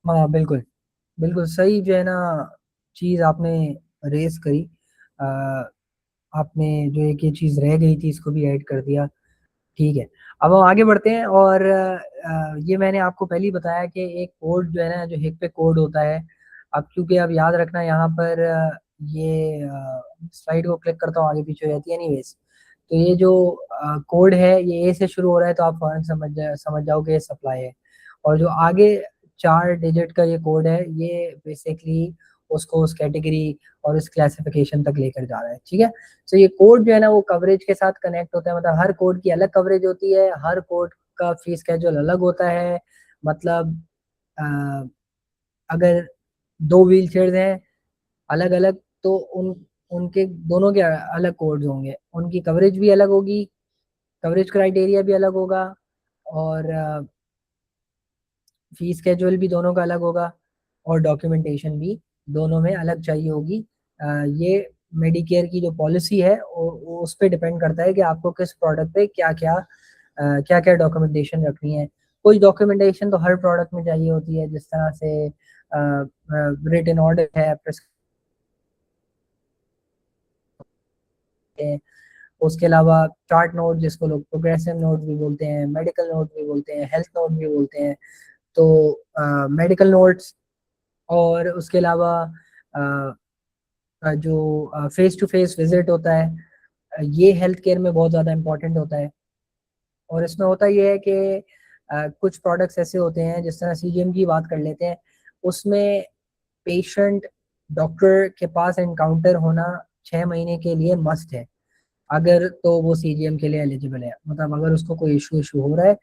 हाँ बिल्कुल, बिल्कुल सही जो है ना चीज़ आपने रेस करी। अ, आपने जो एक ये चीज़ रह गई थी इसको भी ऐड कर दिया, ठीक है। अब हम आगे बढ़ते हैं। और ये मैंने आपको पहले ही बताया कि एक कोड जो है ना, जो हिप पे कोड होता है, अब क्योंकि अब याद रखना यहाँ पर ये स्लाइड को क्लिक करता हूँ आगे पीछे हो जाती है एनीवेज। तो ये जो कोड है ये ए से शुरू हो रहा है, तो आप फौरन समझ जाओगे ये सप्लाई है। और जो आगे 4 डिजिट का ये कोड है, ये बेसिकली उसको उस कैटेगरी और उस क्लासिफिकेशन तक लेकर जा रहा है, ठीक है। तो ये कोड जो है ना वो कवरेज के साथ कनेक्ट होता है, मतलब हर कोड की अलग कवरेज होती है, हर कोड का फीस स्केड्यूल अलग होता है। मतलब अ, अगर 2 व्हील चेयर्स हैं अलग अलग, तो उनके दोनों के अलग कोड्स होंगे, उनकी कवरेज भी अलग होगी, कवरेज क्राइटेरिया भी अलग होगा, और फीस स्केड्यूल भी दोनों का अलग होगा, और डॉक्यूमेंटेशन भी दोनों में अलग चाहिए होगी। ये मेडिकेयर की जो पॉलिसी है वो उस पर डिपेंड करता है कि आपको किस प्रोडक्ट पे क्या क्या डॉक्यूमेंटेशन रखनी है। कुछ डॉक्यूमेंटेशन तो हर प्रोडक्ट में चाहिए होती है, जिस तरह से रिटन ऑर्डर है, उसके अलावा चार्ट नोट, जिसको लोग प्रोग्रेसिव नोट भी बोलते हैं, मेडिकल नोट भी बोलते हैं, हेल्थ नोट भी बोलते हैं। तो मेडिकल नोट्स, और उसके अलावा जो फेस टू फेस विजिट होता है, ये हेल्थ केयर में बहुत ज़्यादा इंपॉर्टेंट होता है। और इसमें होता ये है कि कुछ प्रोडक्ट्स ऐसे होते हैं, जिस तरह सीजीएम की बात कर लेते हैं, उसमें पेशेंट डॉक्टर के पास एनकाउंटर होना 6 महीने के लिए मस्ट है, अगर तो वो सीजीएम के लिए एलिजिबल है। मतलब अगर उसको कोई इशू हो रहा है,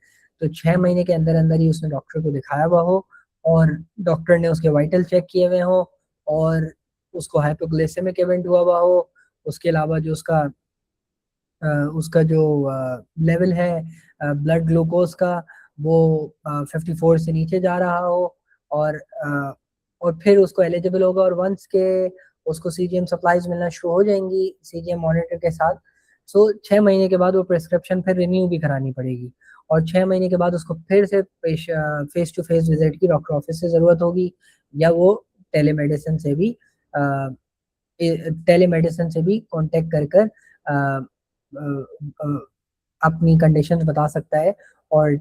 तो 6 महीने के अंदर अंदर ही उसने डॉक्टर को दिखाया हुआ हो, और डॉक्टर ने उसके वाइटल चेक किए हुए हो, और उसको हाइपोग्लाइसेमिक इवेंट हुआ हो, उसके अलावा जो उसका जो लेवल है ब्लड ग्लूकोज का, वो 54 से नीचे जा रहा हो, और फिर उसको एलिजिबल होगा, और वंस के उसको सीजीएम सप्लाईज मिलना शुरू हो जाएंगी सीजीएम मॉनिटर के साथ, सो 6 महीने के बाद वो प्रिस्क्रिप्शन फिर रिन्यू भी करानी पड़ेगी, और 6 महीने के बाद उसको फिर से फेस टू फेस विजिट की डॉक्टर ऑफिस से ज़रूरत होगी, या वो टेलीमेडिसिन से भी कांटेक्ट कर कर अपनी कंडीशंस बता सकता है, और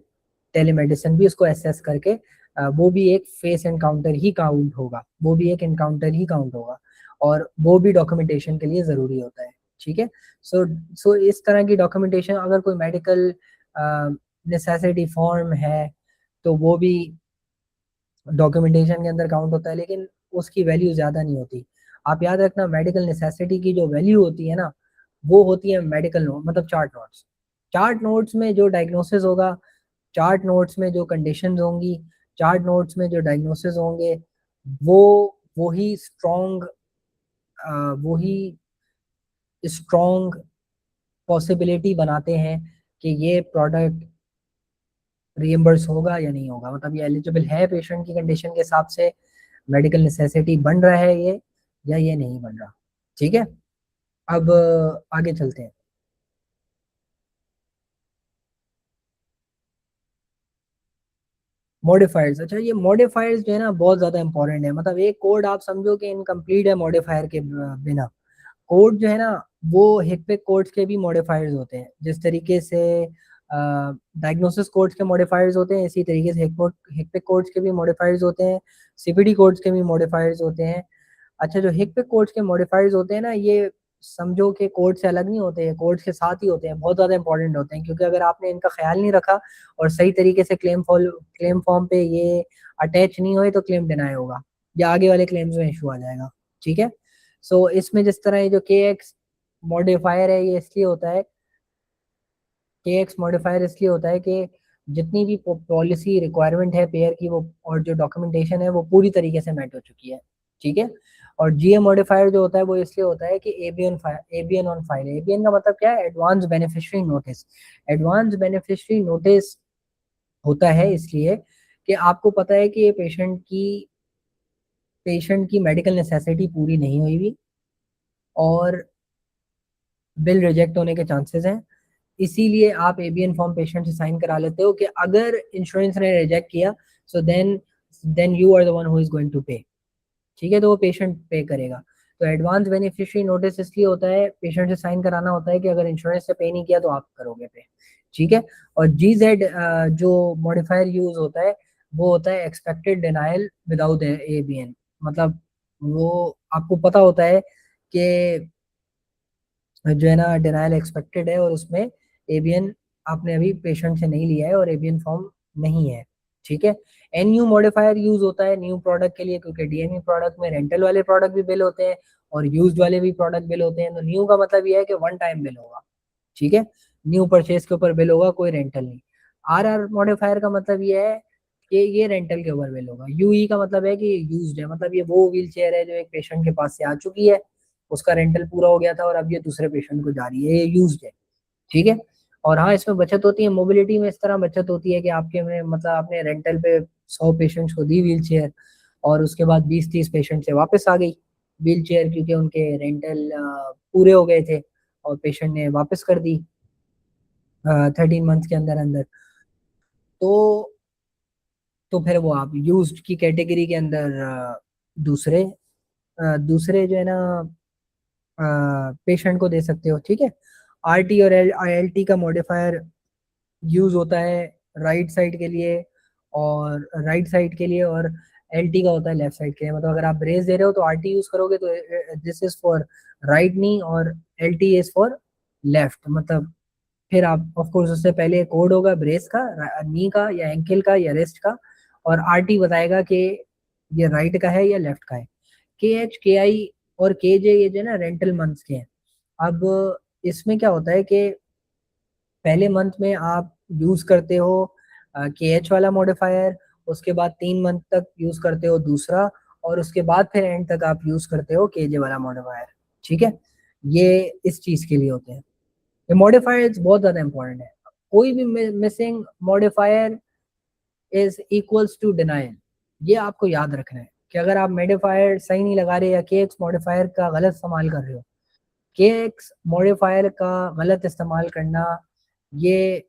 टेलीमेडिसिन भी उसको एसेस करके वो भी एक फेस एनकाउंटर ही काउंट होगा, वो भी एक एनकाउंटर ही काउंट होगा, और वो भी डॉक्यूमेंटेशन के लिए ज़रूरी होता है। ठीक है, सो इस तरह की डॉक्यूमेंटेशन, अगर कोई मेडिकल नेसेसिटी फॉर्म है तो वो भी डॉक्यूमेंटेशन के अंदर काउंट होता है, लेकिन उसकी वैल्यू ज़्यादा नहीं होती। आप याद रखना, मेडिकल नेसेसिटी की जो वैल्यू होती है ना, वो होती है मेडिकल नोट, मतलब चार्ट नोट्स। चार्ट नोट्स में जो डायग्नोसिस होगा, चार्ट नोट्स में जो कंडीशंस होंगी, चार्ट नोट्स में जो डायग्नोसिस होंगे, वो वही स्ट्रॉन्ग वही स्ट्रॉन्ग पॉसिबिलिटी बनाते हैं कि ये प्रोडक्ट रीएम्बर्स होगा या नहीं होगा, मतलब ये एलिजिबल है पेशेंट की कंडीशन के हिसाब से, मेडिकल नेसेसिटी बन रहा है ये, या ये नहीं बन रहा। ठीक है, अब आगे चलते हैं। मॉडिफायर्स, अच्छा ये मॉडिफायर्स जो है ना बहुत ज़्यादा इंपॉर्टेंट है, मतलब एक कोड आप समझो कि इनकम्प्लीट है मॉडिफायर के बिना। कोड जो है ना, वो हिकपिक कोड्स के भी मॉडिफायर्स होते हैं, जिस तरीके से डायग्नोसिस कोड्स के मॉडिफायर्स होते हैं, इसी तरीके से हिकपिक कोड्स के भी मॉडिफायर्स होते हैं, सीपीडी कोड्स के भी मॉडिफायर्स होते हैं। अच्छा, जो हिकपिक कोड्स के मॉडिफायर्स होते हैं ना, ये समझो कि कोड से अलग नहीं होते हैं, कोड के साथ ही होते हैं, बहुत ज़्यादा इंपॉर्टेंट होते हैं, क्योंकि अगर आपने इनका ख्याल नहीं रखा और सही तरीके से क्लेम फॉर्म पे ये अटैच नहीं हुए तो क्लेम डिनाई होगा, या आगे वाले क्लेम्स में इशू आ जाएगा। ठीक है, सो इसमें जिस तरह ये जो के एक्स मॉडिफायर है, ये इसलिए होता है, के एक्स मॉडिफायर इसलिए होता है कि जितनी भी पॉलिसी रिक्वायरमेंट है पेयर की, वो और जो डॉक्यूमेंटेशन है वो पूरी तरीके से मैच हो चुकी है। ठीक है, और जीए मॉडिफायर जो होता है वो इसलिए होता है कि एबीएन ऑन फाइल, एबीएन का मतलब क्या है, advance beneficiary notice. Advance beneficiary notice होता है इसलिए कि आपको पता है कि ये पेशेंट की मेडिकल नेसेसिटी पूरी नहीं हुई भी, और बिल रिजेक्ट होने के चांसेस हैं, इसीलिए आप एबीएन फॉर्म पेशेंट से साइन करा लेते हो कि अगर इंश्योरेंस ने रिजेक्ट किया, so then you are the one who is going to pay. ठीक है, तो वो पेशेंट पे करेगा। तो एडवांस बेनिफिशियरी नोटिस इसलिए होता है, पेशेंट से साइन कराना होता है कि अगर इंश्योरेंस से पे नहीं किया तो आप करोगे पे। ठीक है, और जीजेड जो मॉडिफायर यूज होता है, वो होता है एक्सपेक्टेड डिनायल विदाउट एबीएन, मतलब वो आपको पता होता है कि जो है ना डिनायल एक्सपेक्टेड है, और उसमें एबीएन आपने अभी पेशेंट से नहीं लिया है और एबीएन फॉर्म नहीं है। ठीक है, एनयू मॉडिफायर यूज होता है न्यू प्रोडक्ट के लिए, क्योंकि डीएमई प्रोडक्ट में रेंटल वाले प्रोडक्ट भी बिल होते हैं और यूज्ड वाले भी प्रोडक्ट बिल होते हैं, तो न्यू का मतलब ये है कि वन टाइम बिल होगा। ठीक है, न्यू परचेज के ऊपर बिल होगा, कोई रेंटल नहीं। आर मॉडिफायर का मतलब ये है कि ये रेंटल के ऊपर बिल होगा। यूई का मतलब है कि यूज्ड है, मतलब ये वो व्हील चेयर है जो एक पेशेंट के पास से आ चुकी है, उसका रेंटल पूरा हो गया था और अब ये दूसरे पेशेंट को जा रही है, ये यूज्ड है। ठीक है, और हाँ इसमें बचत होती है, मोबिलिटी में इस तरह बचत होती है कि आपके में मतलब आपने रेंटल पे 100 पेशेंट्स को दी व्हील चेयर, और उसके बाद 20-30 पेशेंट से वापस आ गई व्हील चेयर, क्योंकि उनके रेंटल पूरे हो गए थे और पेशेंट ने वापस कर दी 13 मंथ के अंदर अंदर। तो फिर वो आप यूज्ड की कैटेगरी के अंदर दूसरे दूसरे जो है ना पेशेंट को दे सकते हो। ठीक है, आरटी और आईएलटी का मॉडिफायर यूज होता है राइट साइड के लिए, और एलटी का होता है लेफ्ट साइड के लिए, मतलब अगर आप ब्रेस दे रहे हो तो आरटी यूज करोगे तो this is for right knee, और एलटी इज फॉर लेफ्ट, मतलब फिर आप ऑफ कोर्स उससे पहले कोड होगा ब्रेस का, नी का या एंकल का या रेस्ट का, और आरटी बताएगा कि ये राइट का है या लेफ्ट का है। के एच के आई और के जे ये जो है ना रेंटल मंथ्स के हैं। अब इसमें क्या होता है कि पहले मंथ में आप यूज करते हो के एच वाला मॉडिफायर, उसके बाद 3 मंथ तक यूज करते हो दूसरा, और उसके बाद फिर एंड तक आप यूज करते हो के जे वाला मॉडिफायर। ठीक है, ये इस चीज के लिए होते हैं। ये मॉडिफायर्स बहुत ज्यादा इंपॉर्टेंट है, कोई भी missing modifier is equals to denial. ये आपको याद रखना है कि अगर आप मॉडिफायर सही नहीं लगा रहे या के एक्स मॉडिफायर का गलत इस्तेमाल कर रहे हो, के एक्स मॉडिफायर का गलत इस्तेमाल करना ये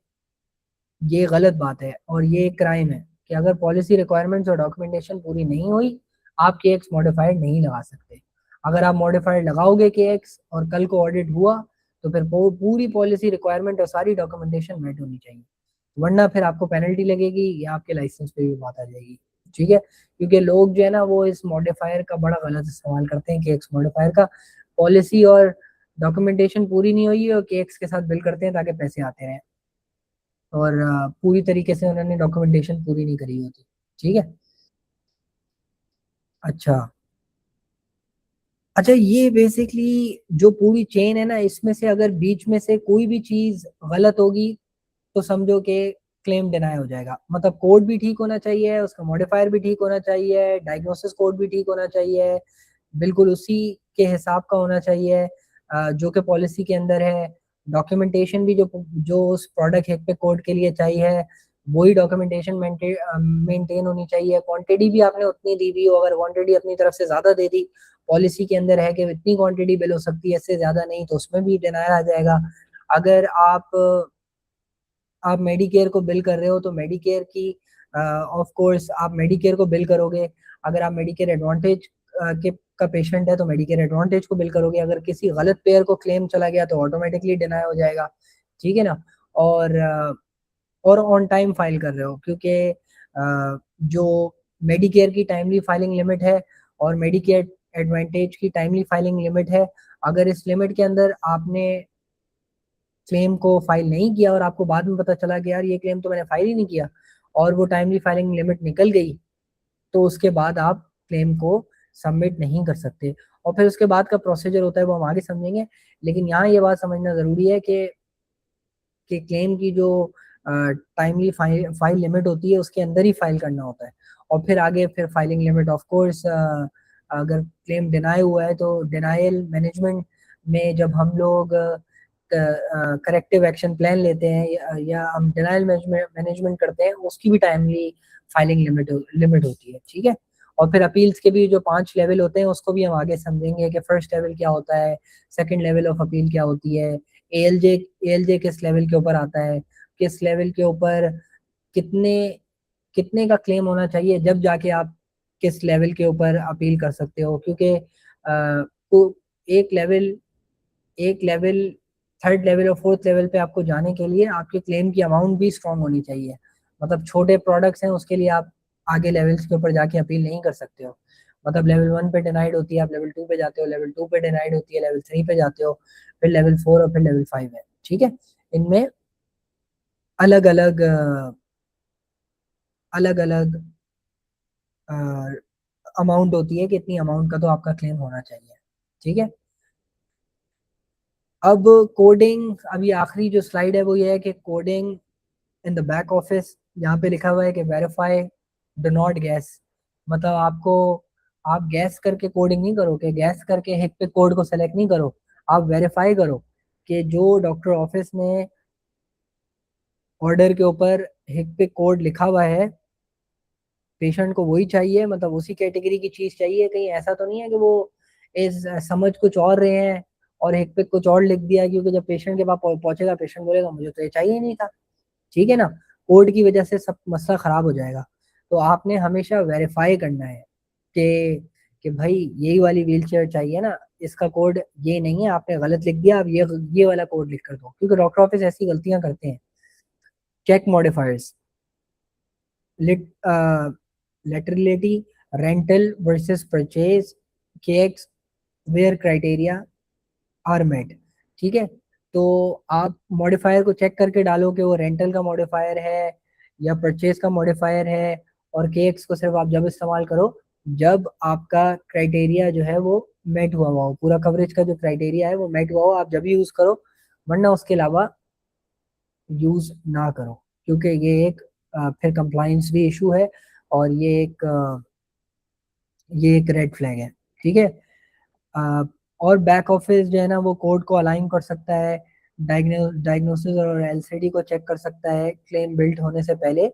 ये गलत बात है और ये क्राइम है कि अगर पॉलिसी रिक्वायरमेंट्स और डॉक्यूमेंटेशन पूरी नहीं हुई, आप के एक्स मॉडिफाइड नहीं लगा सकते। अगर आप मॉडिफाइड लगाओगे के एक्स और कल को ऑडिट हुआ तो फिर पूरी पॉलिसी रिक्वायरमेंट और सारी डॉक्यूमेंटेशन मेट होनी चाहिए, वरना फिर आपको पेनल्टी लगेगी या आपके लाइसेंस पे भी बात आ जाएगी। ठीक है, क्योंकि लोग जो है ना वो इस मॉडिफायर का बड़ा गलत इस्तेमाल करते हैं, के एक्स मॉडिफायर का। पॉलिसी और डॉक्यूमेंटेशन पूरी नहीं हुई और के एक्स के साथ बिल करते हैं ताकि पैसे आते रहें, और पूरी तरीके से उन्होंने डॉक्यूमेंटेशन पूरी नहीं करी होती। ठीक है। अच्छा, अच्छा, ये बेसिकली जो पूरी चेन है ना, इसमें से अगर बीच में से कोई भी चीज गलत होगी तो समझो कि क्लेम डिनाई हो जाएगा। मतलब कोड भी ठीक होना चाहिए, उसका मॉडिफायर भी ठीक होना चाहिए, डायग्नोसिस कोड भी ठीक होना चाहिए, बिल्कुल उसी के हिसाब का होना चाहिए जो कि पॉलिसी के अंदर है। डॉक्यूमेंटेशन भी जो जो उस प्रोडक्ट हेक पे कोड के लिए चाहिए वही डॉक्यूमेंटेशन मेंटेन होनी चाहिए। क्वांटिटी भी आपने उतनी दी हुई हो, अगर क्वांटिटी अपनी तरफ से ज्यादा दे दी, पॉलिसी के अंदर है कि इतनी क्वांटिटी बिल हो सकती है, इससे ज्यादा नहीं, तो उसमें भी डिनायर आ जाएगा। अगर आप मेडिकेयर को बिल कर रहे हो तो मेडिकेयर की ऑफ कोर्स आप मेडिकेयर को बिल करोगे। अगर आप मेडिकेयर एडवांटेज के का पेशेंट है तो मेडिकेयर एडवांटेज को बिल करोगे। अगर किसी गलत पेयर को क्लेम चला गया तो ऑटोमेटिकली डिनाई हो जाएगा। ठीक है ना। और और ऑन टाइम फाइल कर रहे हो, क्योंकि जो मेडिकेयर की टाइमली फाइलिंग लिमिट है और मेडिकेयर एडवांटेज की टाइमली फाइलिंग लिमिट है, अगर इस लिमिट के अंदर आपने क्लेम को फाइल नहीं किया और आपको बाद में पता चला कि यार ये क्लेम तो मैंने फाइल ही नहीं किया और वो टाइमली फाइलिंग लिमिट निकल गई, तो उसके बाद आप क्लेम को सबमिट नहीं कर सकते। और फिर उसके बाद का प्रोसीजर होता है वो हम आगे समझेंगे। लेकिन यहाँ ये बात समझना ज़रूरी है कि क्लेम की जो टाइमली फाइल लिमिट होती है उसके अंदर ही फाइल करना होता है। और फिर आगे फिर फाइलिंग लिमिट ऑफ कोर्स, अगर क्लेम डिनाई हुआ है तो डिनाइल मैनेजमेंट में जब हम लोग करेक्टिव एक्शन प्लान लेते हैं या हम डिनाइल मैनेजमेंट करते हैं, उसकी भी टाइमली फाइलिंग लिमिट होती है। ठीक है। और फिर अपील्स के भी जो 5 लेवल होते हैं उसको भी हम आगे समझेंगे कि फर्स्ट लेवल क्या होता है, सेकंड लेवल ऑफ अपील क्या होती है, एएलजे एएलजे किस लेवल के ऊपर आता है, किस लेवल के ऊपर कितने कितने का क्लेम होना चाहिए, जब जाके आप किस लेवल के ऊपर अपील कर सकते हो। क्योंकि तो एक लेवल एक लेवल थर्ड लेवल और फोर्थ लेवल पे आपको जाने के लिए आपके क्लेम की अमाउंट भी स्ट्रांग होनी चाहिए। मतलब छोटे प्रोडक्ट्स हैं उसके लिए आप आगे लेवल्स के ऊपर जाके अपील नहीं कर सकते हो। मतलब लेवल 1 पे डिनाइड होती है, आप लेवल 2 पे जाते हो, लेवल 2 पे डिनाइड होती है, लेवल 3 पे जाते हो, फिर लेवल 4 और फिर लेवल 5 है। ठीक है। इनमें अलग अलग अलग अलग अमाउंट होती है कि इतनी अमाउंट का तो आपका क्लेम होना चाहिए। ठीक है। अब कोडिंग, अभी आखिरी जो स्लाइड है वो ये है कि coding in the back office. यहाँ पे लिखा हुआ है कि वेरीफाई, डू नॉट गैस। मतलब आपको आप गैस करके कोडिंग नहीं करो, कि गैस करके हिट पे कोड को सेलेक्ट नहीं करो, आप वेरीफाई करो कि जो डॉक्टर ऑफिस में ऑर्डर के ऊपर हिट पे कोड लिखा हुआ है पेशेंट को वही चाहिए, मतलब उसी कैटेगरी की चीज चाहिए। कहीं ऐसा तो नहीं है कि वो इस समझ कुछ और रहे हैं और हिट पे कुछ और लिख दिया, क्योंकि जब पेशेंट के पास पहुंचेगा पेशेंट बोलेगा मुझे तो ये चाहिए ही नहीं था। ठीक है ना। कोड की वजह से सब मसला खराब हो जाएगा। तो आपने हमेशा वेरीफाई करना है कि भाई यही वाली व्हील चेयर चाहिए ना, इसका कोड ये नहीं है, आपने गलत लिख दिया, आप ये वाला कोड लिख कर दो, क्योंकि डॉक्टर ऑफिस ऐसी गलतियां करते हैं। Check modifiers, laterality, rental versus purchase, checks where criteria are met. ठीक है। तो आप मॉडिफायर को चेक करके डालो कि वो रेंटल का मॉडिफायर है या परचेज का मॉडिफायर है। और केक्स को सिर्फ आप जब इस्तेमाल करो जब आपका क्राइटेरिया जो है वो मेट हुआ हो, पूरा कवरेज का जो क्राइटेरिया है वो मेट हुआ हो, आप जब यूज करो, वरना उसके अलावा यूज ना करो। क्योंकि ये एक फिर कंप्लाइंस भी इशू है और ये एक रेड फ्लैग है। ठीक है। अ, और बैक ऑफिस जो है ना वो कोड को अलाइन कर सकता है, डायग्नोसिस और एलसीडी को चेक कर सकता है, क्लेम बिल्ट होने से पहले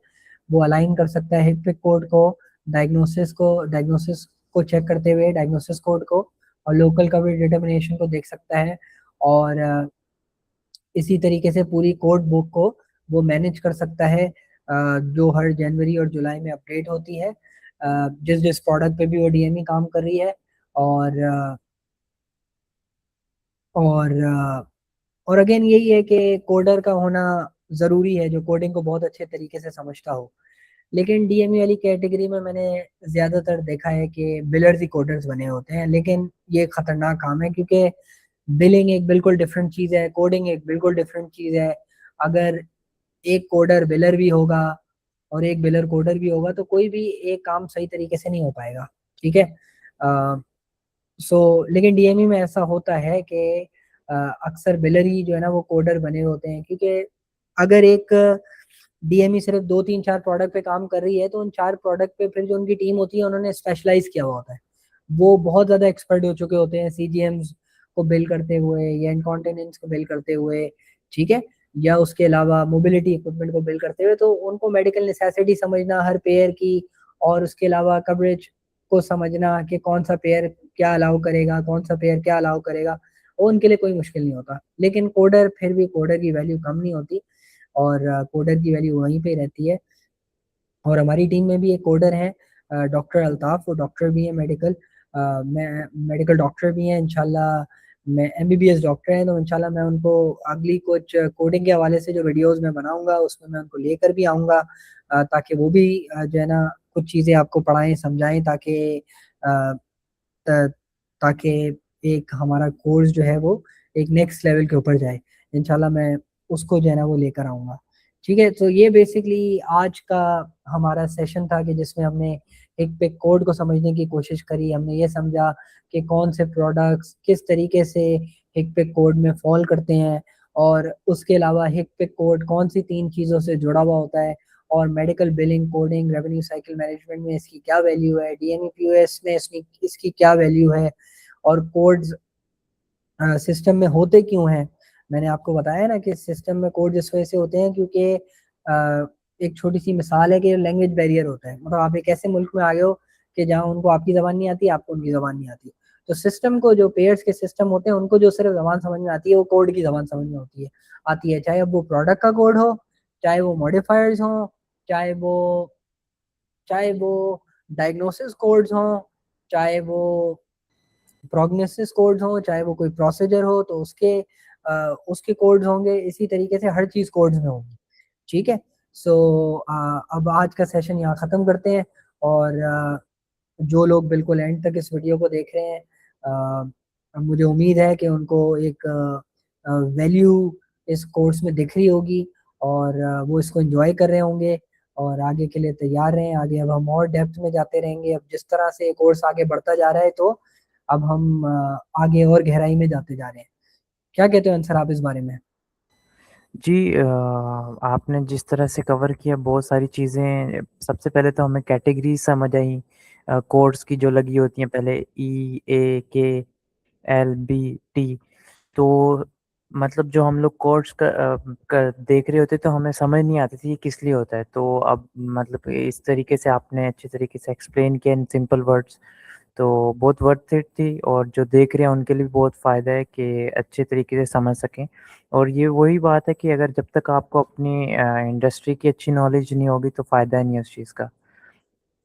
वो अलाइन कर सकता है हिटपिक कोड को डायग्नोसिस को चेक करते हुए डायग्नोसिस कोड को और लोकल कवरेज डिटर्मिनेशन को देख सकता है, और इसी तरीके से पूरी कोड बुक को वो मैनेज कर सकता है, जो हर जनवरी और जुलाई में अपडेट होती है, जिस जिस प्रोडक्ट पे भी वो डीएमई काम कर रही है। और और और अगेन यही है कि कोडर का होना ज़रूरी है, जो कोडिंग को बहुत अच्छे तरीके से समझता हो। लेकिन डीएमई वाली कैटेगरी में मैंने ज़्यादातर देखा है कि बिल्डर्स ही कोडर्स बने होते हैं, लेकिन ये खतरनाक काम है, क्योंकि बिलिंग एक बिल्कुल डिफरेंट चीज़ है, कोडिंग एक बिल्कुल डिफरेंट चीज़ है। अगर एक कोडर बिलर भी होगा और एक बिलर कोडर भी होगा तो कोई भी एक काम सही तरीके से नहीं हो पाएगा, ठीक है। लेकिन डीएमई में ऐसा होता है कि अक्सर बिलर ही जो है ना वो कोडर बने होते हैं, क्योंकि अगर एक डीएमई सिर्फ 2 3 4 प्रोडक्ट पे काम कर रही है तो उन 4 प्रोडक्ट पे फिर जो उनकी टीम होती है उन्होंने स्पेशलाइज किया हुआ होता है, वो बहुत ज़्यादा एक्सपर्ट हो चुके होते हैं सीजीएम्स को बिल करते हुए या इनकॉन्टिनेंस को बिल करते हुए, ठीक है, या उसके अलावा मोबिलिटी इक्विपमेंट को बिल करते हुए। तो उनको मेडिकल नेसेसिटी समझना हर पेयर की, और उसके अलावा कवरेज को समझना कि कौन सा पेयर क्या अलाउ करेगा, कौन सा पेयर क्या अलाउ करेगा, वो उनके लिए कोई मुश्किल नहीं होता। लेकिन कोडर, फिर भी कोडर की वैल्यू कम नहीं होती, और कोडर की वैल्यू वहीं पे रहती है। और हमारी टीम में भी एक कोडर है, डॉक्टर अल्ताफ, वो डॉक्टर भी है मेडिकल, मैं मेडिकल डॉक्टर भी हैं इंशाल्लाह। मैं एमबीबीएस डॉक्टर हैं, तो इंशाल्लाह मैं उनको अगली कुछ कोडिंग के हवाले से जो वीडियोस मैं बनाऊंगा उसमें मैं उनको लेकर भी आऊँगा, ताकि वो भी जो है ना कुछ चीज़ें आपको पढ़ाएं समझाएं, अ, त- ताकि एक हमारा कोर्स जो है वो एक नेक्स्ट लेवल के ऊपर जाए। इंशाल्लाह मैं उसको जो है ना वो लेकर आऊँगा। ठीक है, तो ये बेसिकली आज का हमारा सेशन था कि जिसमें हमने एक पे कोड को समझने की कोशिश करी। हमने ये समझा कि कौन से प्रोडक्ट्स किस तरीके से एक पे कोड में फॉल करते हैं, और उसके अलावा हिक पे कोड कौन सी 3 चीज़ों से जुड़ा हुआ होता है, और medical billing, coding, revenue cycle management में इसकी क्या वैल्यू है, डीएमई पीओएस में इसकी क्या वैल्यू है, और कोड्स सिस्टम में होते क्यों हैं। मैंने आपको बताया ना कि सिस्टम में कोड इस वजह से होते हैं क्योंकि एक छोटी सी मिसाल है कि लैंग्वेज बैरियर होता है। मतलब आप एक ऐसे मुल्क में आ गए हो कि जहाँ उनको आपकी ज़बान नहीं आती, आपको उनकी ज़बान नहीं आती, तो सिस्टम को, जो पेयर्स के सिस्टम होते हैं उनको जो सिर्फ ज़बान समझ में आती है वो कोड की ज़बान समझ में आती है, चाहे अब वो प्रोडक्ट का कोड हो, चाहे वो मॉडिफायर्स हों, चाहे वो चाहे वो डायग्नोसिस कोड्स हों, चाहे वो प्रोग्नोसिस कोड्स हों, चाहे वो कोई प्रोसीजर हो तो उसके कोड्स होंगे। इसी तरीके से हर चीज़ कोड्स में होगी, ठीक है। सो अब आज का सेशन यहाँ ख़त्म करते हैं, और जो लोग बिल्कुल एंड तक इस वीडियो को देख रहे हैं, मुझे उम्मीद है कि उनको एक वैल्यू इस कोर्स में दिख रही होगी, और वो इसको एंजॉय कर रहे होंगे और आगे के लिए तैयार रहें। आगे अब हम और डेप्थ में जाते रहेंगे। अब जिस तरह से कोर्स आगे बढ़ता जा रहा है तो अब हम आगे और गहराई में जाते जा रहे हैं। क्या कहते हो अंसर आप इस बारे में? जी, आपने जिस तरह से कवर किया बहुत सारी चीज़ें, सबसे पहले तो हमें कैटेगरी समझ आई कोड्स की जो लगी होती हैं पहले, ई ए के एल बी टी। तो मतलब जो हम लोग कोड्स देख रहे होते तो हमें समझ नहीं आती थी ये किस लिए होता है। तो अब मतलब इस तरीके से आपने अच्छे तरीके से एक्सप्लेन किया इन सिंपल वर्ड्स, तो बहुत वर्थ इट थी, और जो देख रहे हैं उनके लिए भी बहुत फ़ायदा है कि अच्छे तरीके से समझ सकें। और ये वही बात है कि अगर जब तक आपको अपनी इंडस्ट्री की अच्छी नॉलेज नहीं होगी तो फ़ायदा नहीं है उस चीज़ का।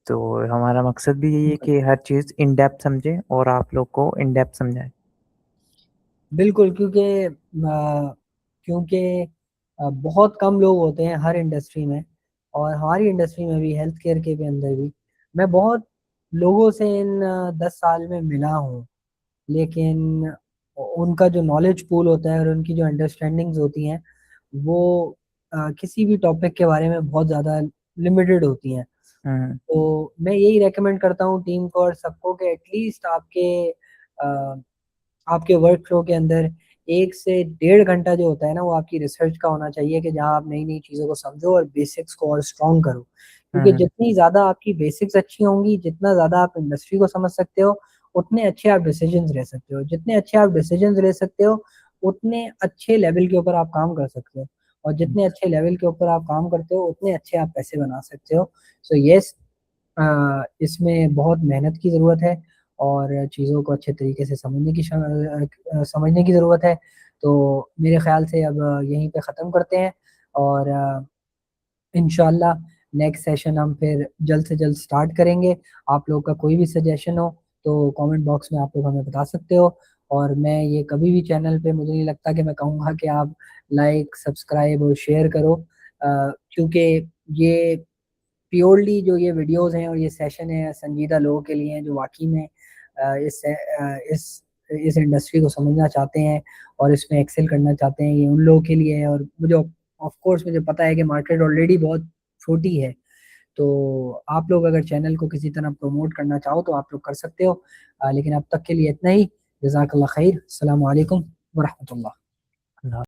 तो हमारा मकसद भी यही है बिल्कुल कि हर चीज़ इन डेप्थ समझें और आप लोग को इन डेप्थ समझाएँ। बिल्कुल, क्योंकि बहुत कम लोग होते हैं हर इंडस्ट्री में, और हमारी इंडस्ट्री में भी, हेल्थ केयर के भी अंदर भी। मैं बहुत लोगों से इन 10 साल में मिला हूँ, लेकिन उनका जो नॉलेज पूल होता है और उनकी जो अंडरस्टैंडिंग्स होती हैं वो किसी भी टॉपिक के बारे में बहुत ज़्यादा लिमिटेड होती हैं। हुँ, तो मैं यही रेकमेंड करता हूँ टीम को और सबको कि एटलीस्ट आपके वर्क फ्लो के अंदर 1 से 1.5 घंटा जो होता है ना वो आपकी रिसर्च का होना चाहिए, कि जहाँ आप नई नई चीज़ों को समझो और बेसिक्स को और स्ट्रॉन्ग करो। हुँ, क्योंकि हुँ, जितनी ज़्यादा आपकी बेसिक्स अच्छी होंगी, जितना ज़्यादा आप इंडस्ट्री को समझ सकते हो, उतने अच्छे आप डिसीजंस ले सकते हो। जितने अच्छे आप डिसीजंस ले सकते हो, उतने अच्छे लेवल के ऊपर आप काम कर सकते हो, और हुँ। जितने अच्छे लेवल के ऊपर आप काम करते हो उतने अच्छे आप पैसे बना सकते हो। सो यस, इसमें बहुत मेहनत की ज़रूरत है और चीज़ों को अच्छे तरीके से समझने की ज़रूरत है। तो मेरे ख्याल से अब यहीं पे ख़त्म करते हैं और इंशाल्लाह नेक्स्ट सेशन हम फिर जल्द से जल्द स्टार्ट करेंगे। आप लोग का कोई भी सजेशन हो तो कमेंट बॉक्स में आप लोग हमें बता सकते हो। और मैं ये कभी भी चैनल पे मुझे नहीं लगता कि मैं कहूँगा कि आप लाइक सब्सक्राइब और शेयर करो, क्योंकि ये प्योरली जो ये वीडियोस हैं और ये सेशन है संजीदा लोगों के लिए हैं जो वाकई में इस इंडस्ट्री को समझना चाहते हैं और इसमें एक्सेल करना चाहते हैं। ये उन लोगों के लिए है और मुझे ऑफ कोर्स मुझे पता है कि मार्केट ऑलरेडी बहुत छोटी है। तो आप लोग अगर चैनल को किसी तरह प्रमोट करना चाहो तो आप लोग कर सकते हो। लेकिन अब तक के लिए इतना ही। जज़ाकल्लाह खैर। अस्सलाम वालेकुम वरहमतुल्लाह।